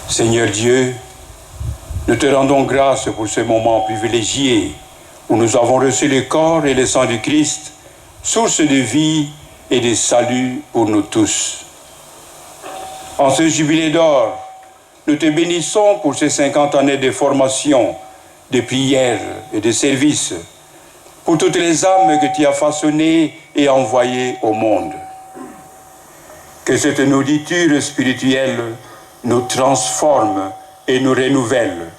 Seigneur Dieu, nous te rendons grâce pour ce moment privilégié où nous avons reçu le corps et le sang du Christ, source de vie et de salut pour nous tous. En ce jubilé d'or, nous te bénissons pour ces 50 années de formation, de prière et de service, pour toutes les âmes que tu as façonnées et envoyées au monde. Que cette nourriture spirituelle nous transforme et nous renouvelle,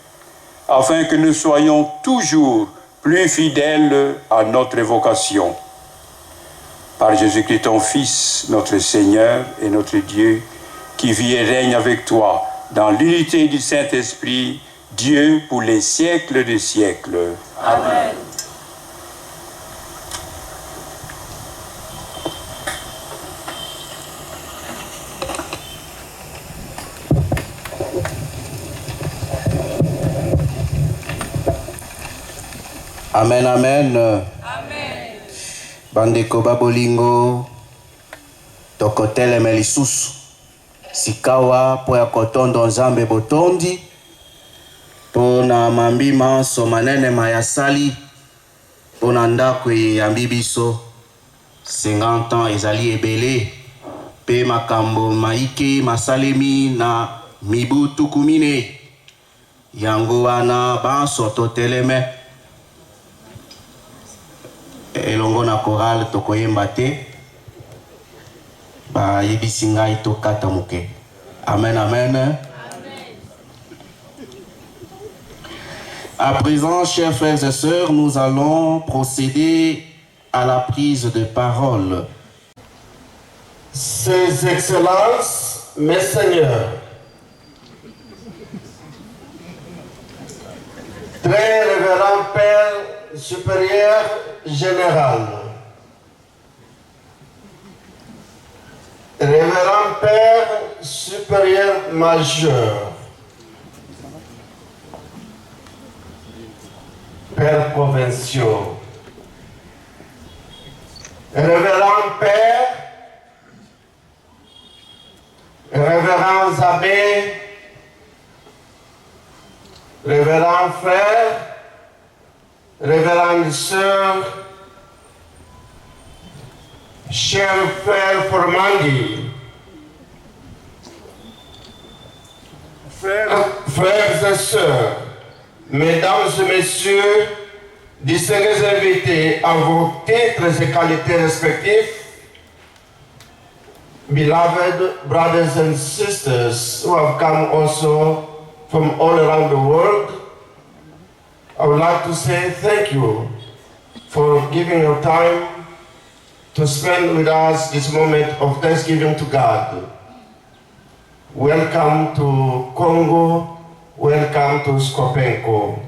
afin que nous soyons toujours plus fidèles à notre vocation. Par Jésus-Christ, ton Fils, notre Seigneur et notre Dieu, qui vit et règne avec toi dans l'unité du Saint-Esprit, Dieu pour les siècles des siècles. Amen. Amen, amen. Amen. Bandeko babolingo, tokotele melisusu. Sikawa po ya kotondo nzambe botondi, po na mambima so manene mayasali, po na ndako ya mbibiso, 50 ans ezali ebele, pe makambo maike masalemi na mibu tukumine, yango wana banso toteleme, elongo na chorale tokoyemba te, ba yebisi ngai tokata moke. Amen, amen. À présent, chers frères et sœurs, nous allons procéder à la prise de parole. Ses Excellences, mes Seigneurs, Très révérend Père supérieur général, Révérend Père supérieur majeur, Pères provinciaux, Révérend Père, Révérends abbés, Révérends frères, Révérendes sœurs, chers frères Formandi, frères et sœurs, mesdames et messieurs, distingués invités en vos titres et qualités respectifs, beloved brothers and sisters who have come also from all around the world, I would like to say thank you for giving your time to spend with us this moment of thanksgiving to God. Welcome to Congo, welcome to Skopenko.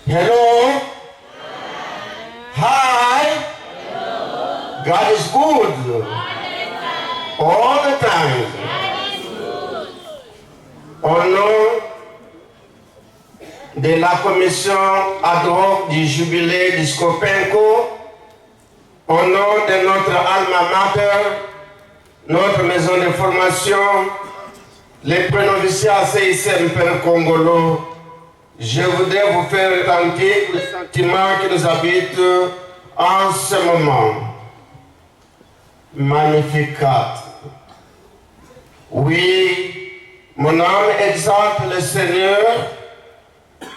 Hello? Hi? Hello. God is good. All the time. Au nom de la commission ad hoc du jubilé du Skopenko, au nom de notre alma mater, notre maison de formation, les prénoviciats CICM Père Congolo, je voudrais vous faire ressentir le sentiment qui nous habite en ce moment. Magnificat. Oui, mon âme exalte le Seigneur,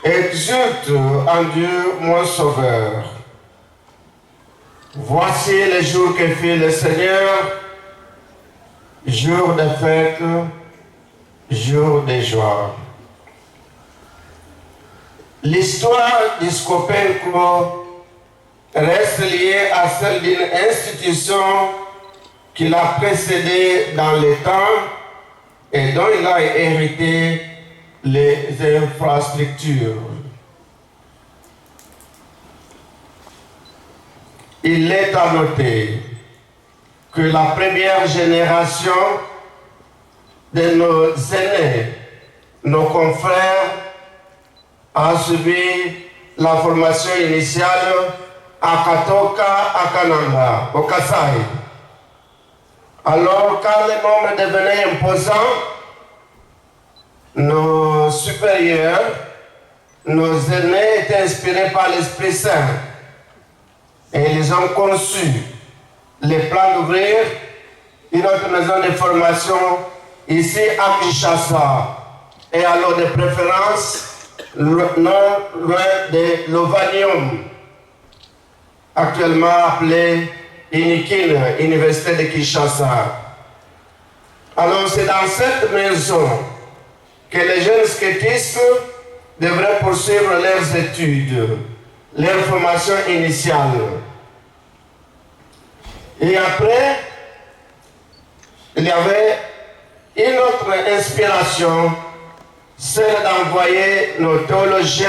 exulte en Dieu mon Sauveur. Voici les jours que fit le Seigneur, jour de fête, jour de joie. L'histoire du Skopenko reste liée à celle d'une institution qui l'a précédé dans le temps et dont il a hérité les infrastructures. Il est à noter que la première génération de nos aînés, nos confrères, a subi la formation initiale akatoka akananga au Kasai. Alors quand le nombre devenait imposant, nos supérieurs, nos aînés étaient inspirés par l'Esprit Saint et ils ont conçu les plans d'ouvrir une autre maison de formation ici à Kinshasa et alors de préférence non loin de l'Ovanium, actuellement appelé Inikin, Université de Kinshasa. Alors c'est dans cette maison que les jeunes skatistes devraient poursuivre leurs études, leur formation initiale. Et après, il y avait une autre inspiration, celle d'envoyer nos théologiens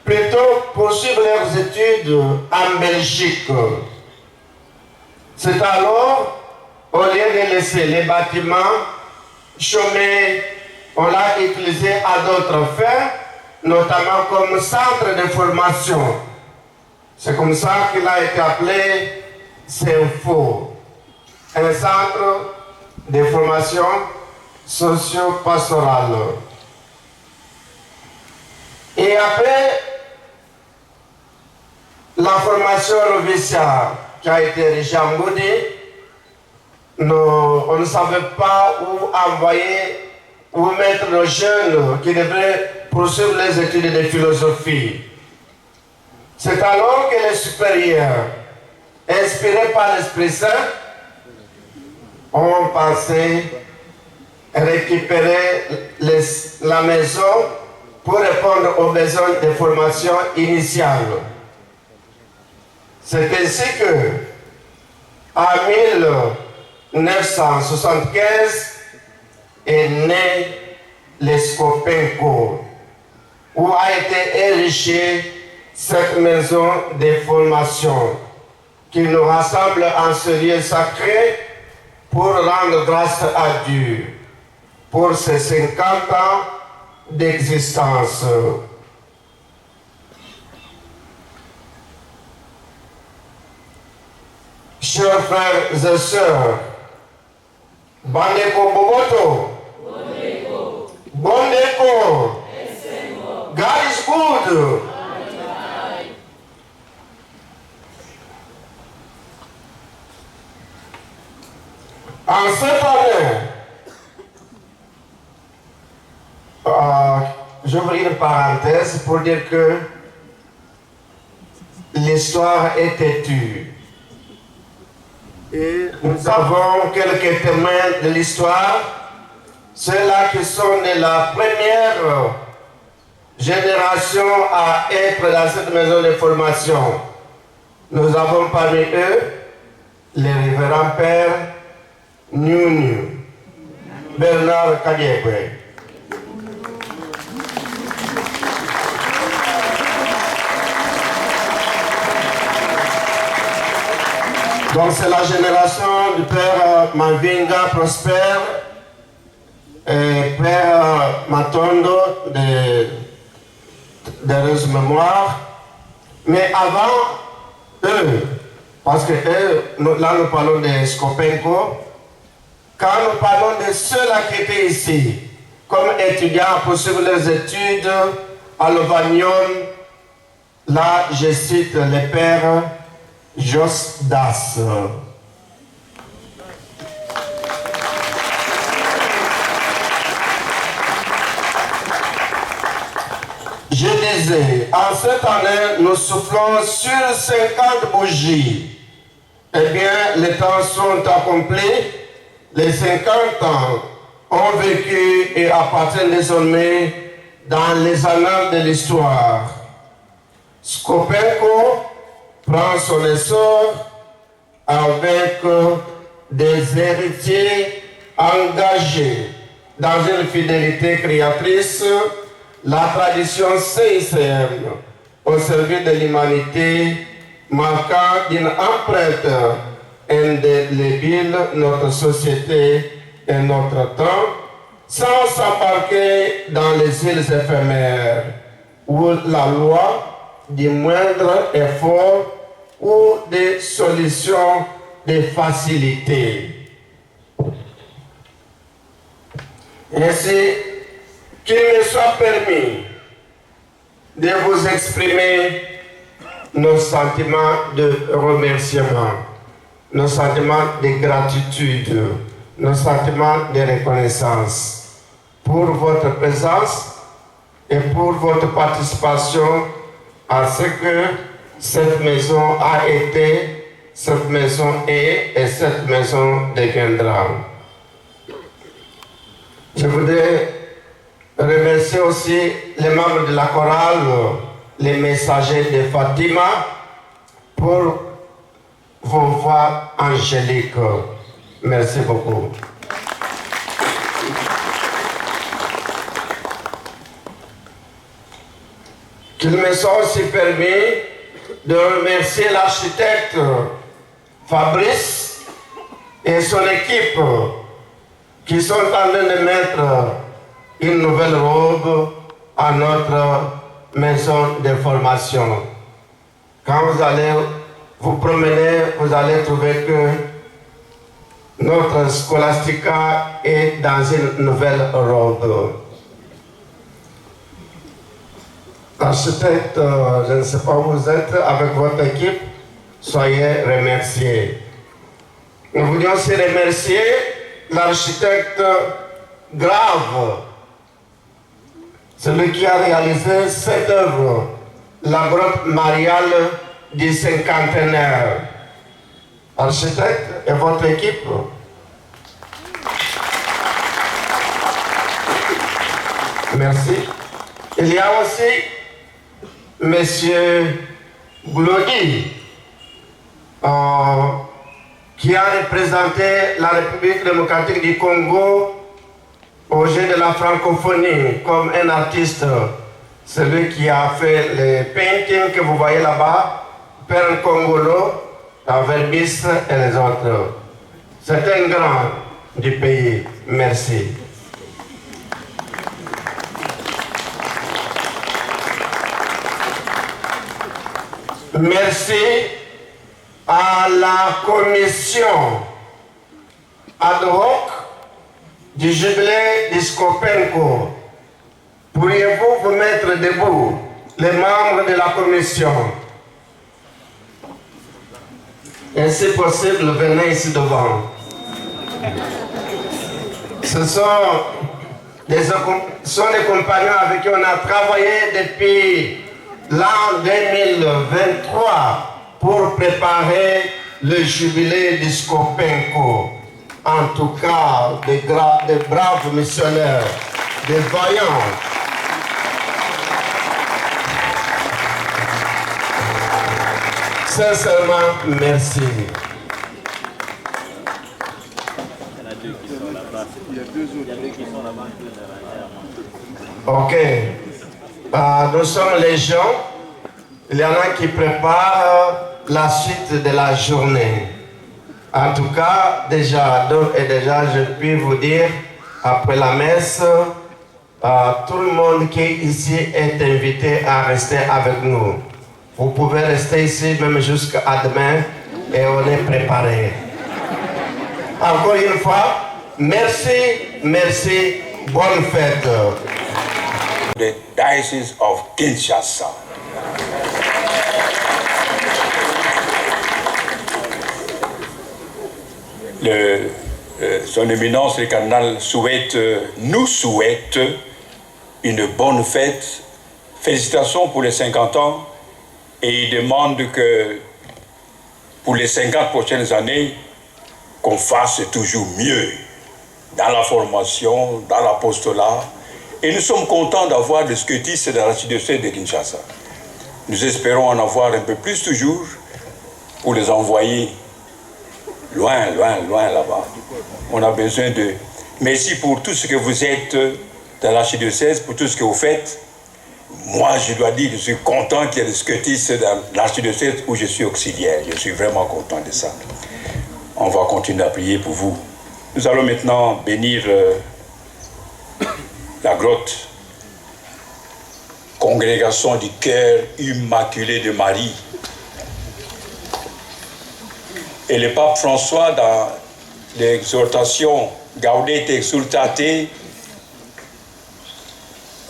plutôt poursuivre leurs études en Belgique. C'est alors, au lieu de laisser les bâtiments chômés, on l'a utilisé à d'autres fins, notamment comme centre de formation. C'est comme ça qu'il a été appelé CENFO, un centre de formation socio-pastorale. Et après la formation noviciale qui a été érigée en Moudi, on ne savait pas où envoyer, où mettre nos jeunes qui devraient poursuivre les études de philosophie. C'est alors que les supérieurs, inspirés par l'Esprit Saint, ont pensé récupérer la maison pour répondre aux besoins de formation initiale. C'est ainsi que, en 1975, est né le Scopenco, où a été érigée cette maison de formation qui nous rassemble en ce lieu sacré pour rendre grâce à Dieu pour ces 50 ans d'existence. Chers frères et sœurs, Bandeko Boboto, Bondeko, God is good. En cette année, j'ouvre une parenthèse pour dire que l'histoire est têtue. Et nous avons quelques témoins de l'histoire, ceux-là qui sont de la première génération à être dans cette maison de formation. Nous avons parmi eux les révérends pères Nyunu, Bernard Kadiekwe. Donc c'est la génération du père Mavinga Prosper et père Matondo d'heureuse mémoire. Mais avant eux, parce que eux, là nous parlons de Scopenco, quand nous parlons de ceux-là qui étaient ici, comme étudiants pour suivre leurs études à l'Ovanium, là je cite les pères Jos Das. Je disais, en cette année, nous soufflons sur 50 bougies. Eh bien, les temps sont accomplis. Les 50 ans ont vécu et appartiennent désormais dans les annales de l'histoire. Scopenco prend son essor avec des héritiers engagés dans une fidélité créatrice, la tradition CICM au service de l'humanité, marquant d'une empreinte indélébile notre société et notre temps, sans s'embarquer dans les îles éphémères où la loi du moindre effort ou des solutions de facilité. Ainsi, qu'il me soit permis de vous exprimer nos sentiments de remerciement, nos sentiments de gratitude, nos sentiments de reconnaissance pour votre présence et pour votre participation à ce que cette maison a été, cette maison est et cette maison deviendra. Je voudrais remercier aussi les membres de la chorale, les messagers de Fatima, pour vos voix angéliques. Merci beaucoup. Qu'il me soit aussi permis de remercier l'architecte Fabrice et son équipe qui sont en train de mettre une nouvelle robe à notre maison de formation. Quand vous allez vous promener, vous allez trouver que notre Scholastica est dans une nouvelle robe. Architecte, je ne sais pas où vous êtes, avec votre équipe, soyez remerciés. Nous voulions aussi remercier l'architecte Grave, celui qui a réalisé cette œuvre, la grotte mariale du cinquantenaire. Architecte et votre équipe. Merci. Il y a aussi Monsieur Glody, qui a représenté la République démocratique du Congo au jeu de la francophonie comme un artiste. Celui qui a fait les paintings que vous voyez là-bas, Père Congolo, Verbis et les autres. C'est un grand du pays. Merci. Merci à la commission ad hoc du jubilé du Scopenco. Pourriez-vous vous mettre debout, les membres de la commission? Et si possible, venez ici devant. Ce sont des compagnons avec qui on a travaillé depuis l'an 2023 pour préparer le jubilé du Scopenco. En tout cas, des braves missionnaires, des vaillants. Sincèrement, merci. Ok. Nous sommes les gens. Il y en a qui préparent la suite de la journée. En tout cas, déjà, je puis vous dire, après la messe, tout le monde qui est ici est invité à rester avec nous. Vous pouvez rester ici même jusqu'à demain et on est préparé. Encore une fois, merci, merci, bonne fête. The Diocese of Kinshasa. Son Éminence le cardinal nous souhaite une bonne fête. Félicitations pour les 50 ans et il demande que pour les 50 prochaines années, qu'on fasse toujours mieux dans la formation, dans l'apostolat. Et nous sommes contents d'avoir des scotistes dans l'archidiocèse de Kinshasa. Nous espérons en avoir un peu plus toujours pour les envoyer loin, loin, loin là-bas. On a besoin de... Merci pour tout ce que vous êtes dans l'archidiocèse, pour tout ce que vous faites. Moi, je dois dire, je suis content qu'il y ait des scotistes dans l'archidiocèse où je suis auxiliaire. Je suis vraiment content de ça. On va continuer à prier pour vous. Nous allons maintenant bénir la grotte congrégation du cœur immaculé de Marie. Et le pape François, dans l'exhortation Gaudete Exsultate,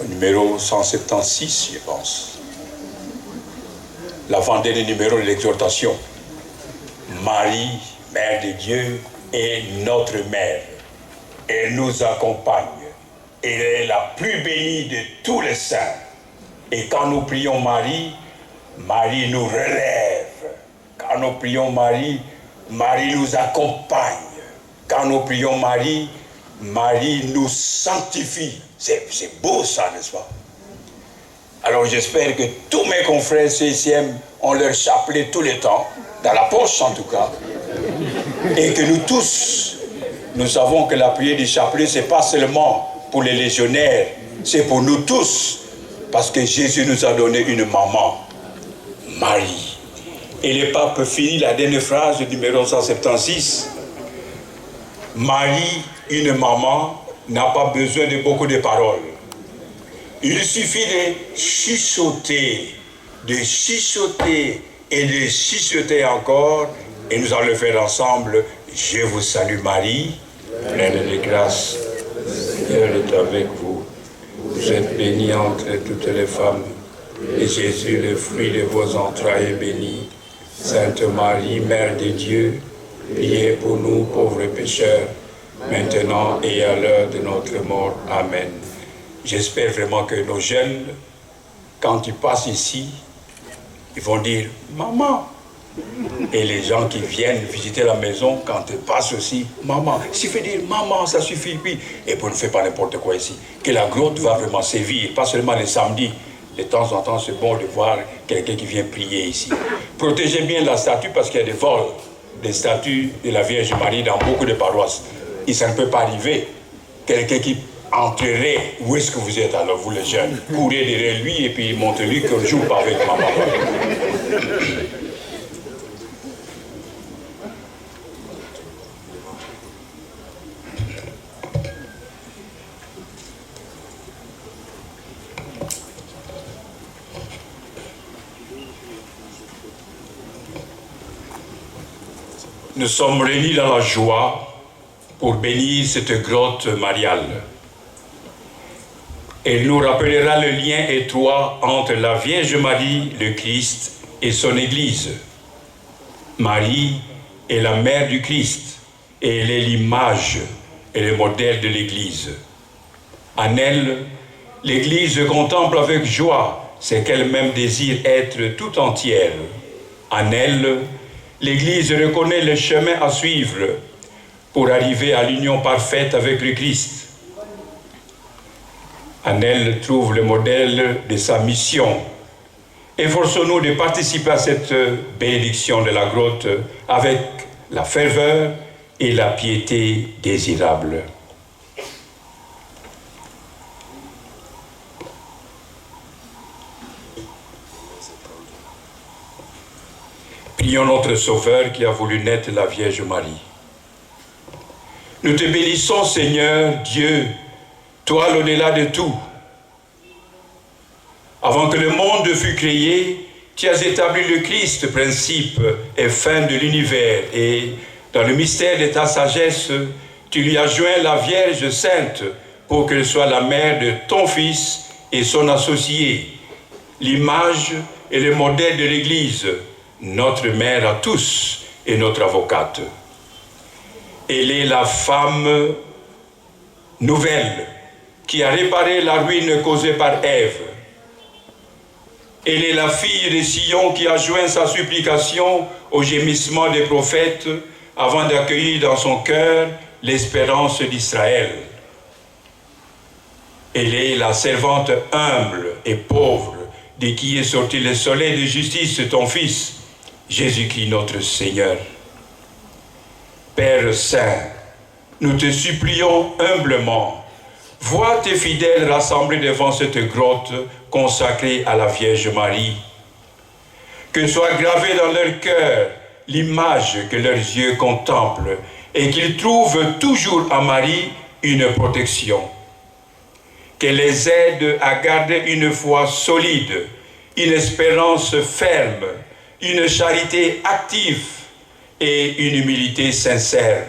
au numéro 176, je pense, l'avant-dernier numéro de l'exhortation, Marie, Mère de Dieu, est notre mère. Elle nous accompagne. Elle est la plus bénie de tous les saints. Et quand nous prions Marie, Marie nous relève. Quand nous prions Marie, Marie nous accompagne. Quand nous prions Marie, Marie nous sanctifie. C'est beau ça, n'est-ce pas? Alors j'espère que tous mes confrères CICM ont leur chapelet tout le temps, dans la poche en tout cas, et que nous tous, nous savons que la prière du chapelet, ce n'est pas seulement pour les légionnaires, c'est pour nous tous, parce que Jésus nous a donné une maman, Marie. Et le pape finit la dernière phrase du numéro 176. Marie, une maman, n'a pas besoin de beaucoup de paroles. Il suffit de chuchoter et de chuchoter encore, et nous allons le faire ensemble. Je vous salue Marie, pleine de grâce. Le Seigneur est avec vous. Vous êtes bénie entre toutes les femmes, et Jésus, le fruit de vos entrailles, est béni. Sainte Marie, Mère de Dieu, priez pour nous pauvres pécheurs, maintenant et à l'heure de notre mort. Amen. J'espère vraiment que nos jeunes, quand ils passent ici, ils vont dire « Maman ». Et les gens qui viennent visiter la maison, quand ils passent aussi « Maman ». Il suffit de dire « Maman », ça suffit. Puis, et pour ne faire pas n'importe quoi ici. Que la grotte va vraiment sévir, pas seulement les samedis. De temps en temps, c'est bon de voir quelqu'un qui vient prier ici. Protégez bien la statue parce qu'il y a des vols des statues de la Vierge Marie dans beaucoup de paroisses. Et ça ne peut pas arriver. Quelqu'un qui entrerait, où est-ce que vous êtes alors, vous les jeunes? Courez derrière lui et puis montrez-lui qu'on ne joue pas avec maman. Nous sommes réunis dans la joie pour bénir cette grotte mariale. Elle nous rappellera le lien étroit entre la Vierge Marie, le Christ et son Église. Marie est la mère du Christ et elle est l'image et le modèle de l'Église. En elle, l'Église contemple avec joie ce qu'elle-même désire être tout entière. En elle, l'Église reconnaît le chemin à suivre pour arriver à l'union parfaite avec le Christ. En elle trouve le modèle de sa mission. Efforçons-nous de participer à cette bénédiction de la grotte avec la ferveur et la piété désirable. Prions notre Sauveur qui a voulu naître la Vierge Marie. Nous te bénissons, Seigneur Dieu, toi l'au-delà de tout. Avant que le monde fût créé, tu as établi le Christ, principe et fin de l'univers, et dans le mystère de ta sagesse, tu lui as joint la Vierge Sainte pour qu'elle soit la mère de ton Fils et son associé, l'image et le modèle de l'Église, notre mère à tous et notre avocate. Elle est la femme nouvelle qui a réparé la ruine causée par Ève. Elle est la fille de Sion qui a joint sa supplication au gémissement des prophètes avant d'accueillir dans son cœur l'espérance d'Israël. Elle est la servante humble et pauvre de qui est sorti le soleil de justice, ton Fils, Jésus-Christ notre Seigneur. Père Saint, nous te supplions humblement, vois tes fidèles rassemblés devant cette grotte consacrée à la Vierge Marie. Que soit gravée dans leur cœur l'image que leurs yeux contemplent et qu'ils trouvent toujours en Marie une protection. qu'elle les aide à garder une foi solide, une espérance ferme, une charité active et une humilité sincère.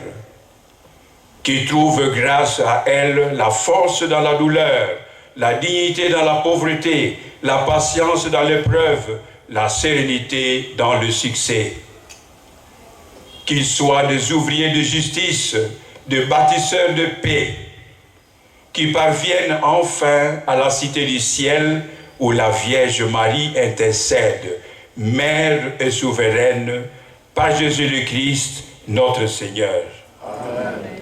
Qui trouve grâce à elle la force dans la douleur, la dignité dans la pauvreté, la patience dans l'épreuve, la sérénité dans le succès. Qu'ils soient des ouvriers de justice, des bâtisseurs de paix, qui parviennent enfin à la cité du ciel où la Vierge Marie intercède, Mère et souveraine, par Jésus le Christ, notre Seigneur. Amen.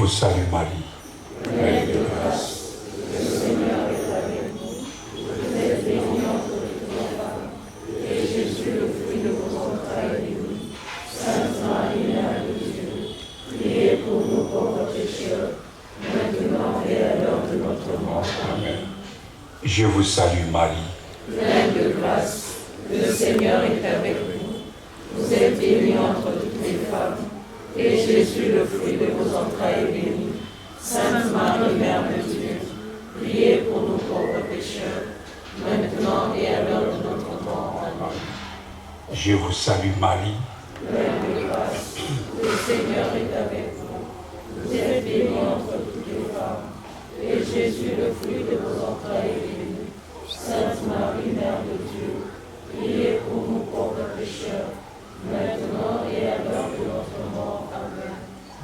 vous salue Marie. Pleine de grâce, le Seigneur est avec vous. Vous êtes bénie entre toutes les femmes, et Jésus, le fruit de vos entrailles, est béni. Sainte Marie, Mère de Dieu, priez pour nous pauvres pécheurs, maintenant et à l'heure de notre mort. Amen. Je vous salue Marie. Pleine de grâce, le Seigneur est avec vous. Vous êtes bénie entre toutes les femmes, et Jésus, le fruit de vos entrailles, est béni. Sainte Marie, Mère de Dieu, priez pour nous pauvres pécheurs, maintenant et à l'heure de notre mort. Amen. Je vous salue Marie. Pleine de grâce, le Seigneur est avec vous. Vous êtes bénie entre toutes les femmes, et Jésus, le fruit de vos entrailles, est béni. Sainte Marie, Mère de Dieu, priez pour nous pauvres pécheurs, maintenant et à l'heure de notre mort. Amen.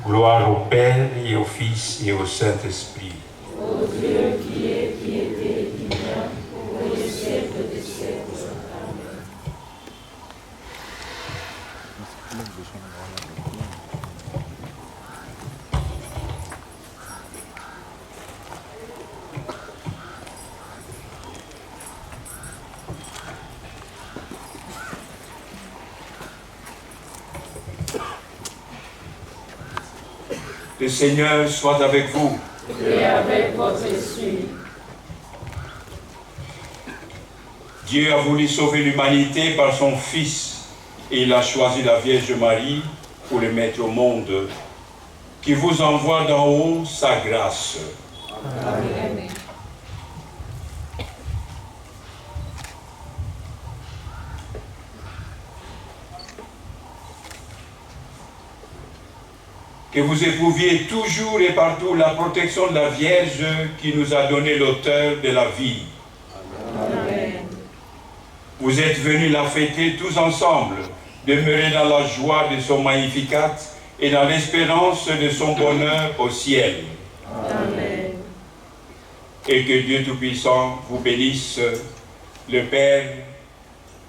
Gloire au Père et au Fils et au Saint-Esprit. Ô Dieu qui est, qui était et qui vient, pour les siècles des siècles. Amen. Le Seigneur soit avec vous. Et avec votre esprit. Dieu a voulu sauver l'humanité par son Fils et il a choisi la Vierge Marie pour le mettre au monde, qui vous envoie d'en haut sa grâce. Amen. Que vous éprouviez toujours et partout la protection de la Vierge qui nous a donné l'auteur de la vie. Amen. Vous êtes venus la fêter tous ensemble, demeurer dans la joie de son Magnificat et dans l'espérance de son bonheur au ciel. Amen. Et que Dieu Tout-Puissant vous bénisse, le Père,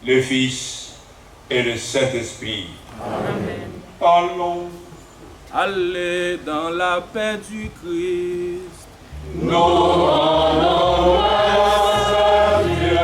le Fils et le Saint-Esprit. Amen. Allons. Allez dans la paix du Christ. Nous rendons grâce à Dieu.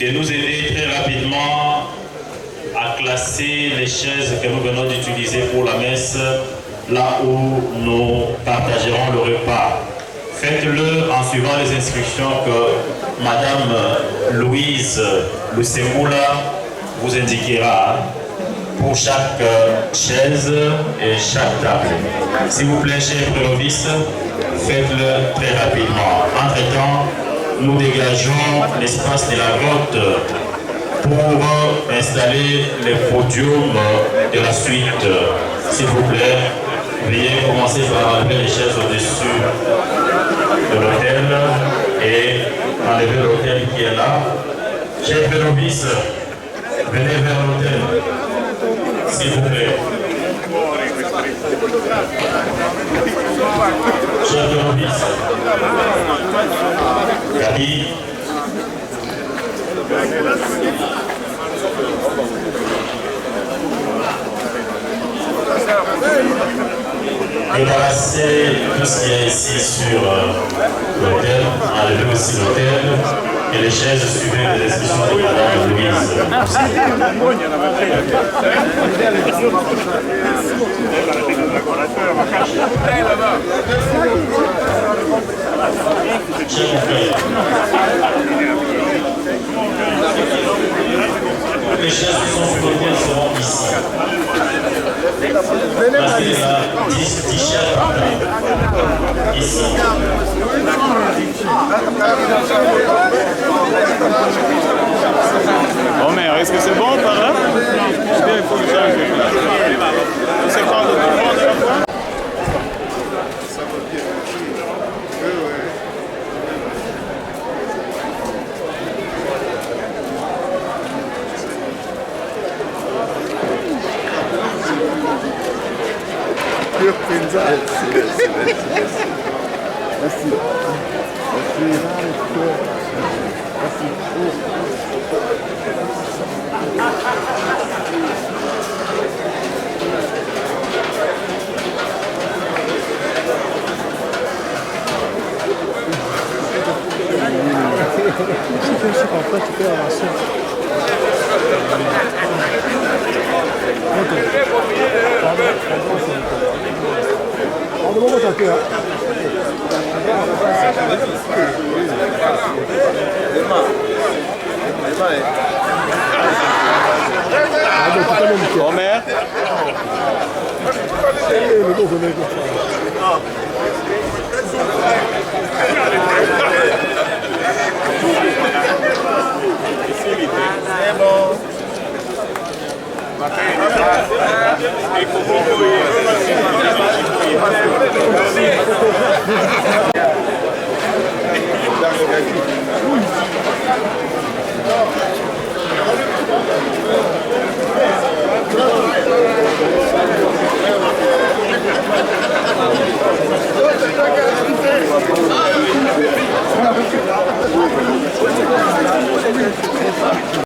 de nous aider très rapidement à classer les chaises que nous venons d'utiliser pour la messe, là où nous partagerons le repas. Faites-le en suivant les instructions que Madame Louise Lucemoula vous indiquera pour chaque chaise et chaque table. S'il vous plaît, chers prénovistes, faites-le très rapidement. Entre-temps, nous dégageons l'espace de la grotte pour installer les podiums de la suite. S'il vous plaît, veuillez commencer par enlever les chaises au-dessus de l'autel et enlever l'autel qui est là. Chers novices, venez vers l'autel, s'il vous plaît. Chers novices, Gabi, débarrassez tout ce qui est ici sur l'autel, enlevez aussi l'autel et les chaises suivez les instructions de Madame Louise. Toutes les chaises qui sont sur l'autel seront ici. Restez là, 10 chaises ici. Omer, est-ce que c'est bon par là? Il faut que j'aille. C'est quand le tournoi de la fois? Omer. C'est bon.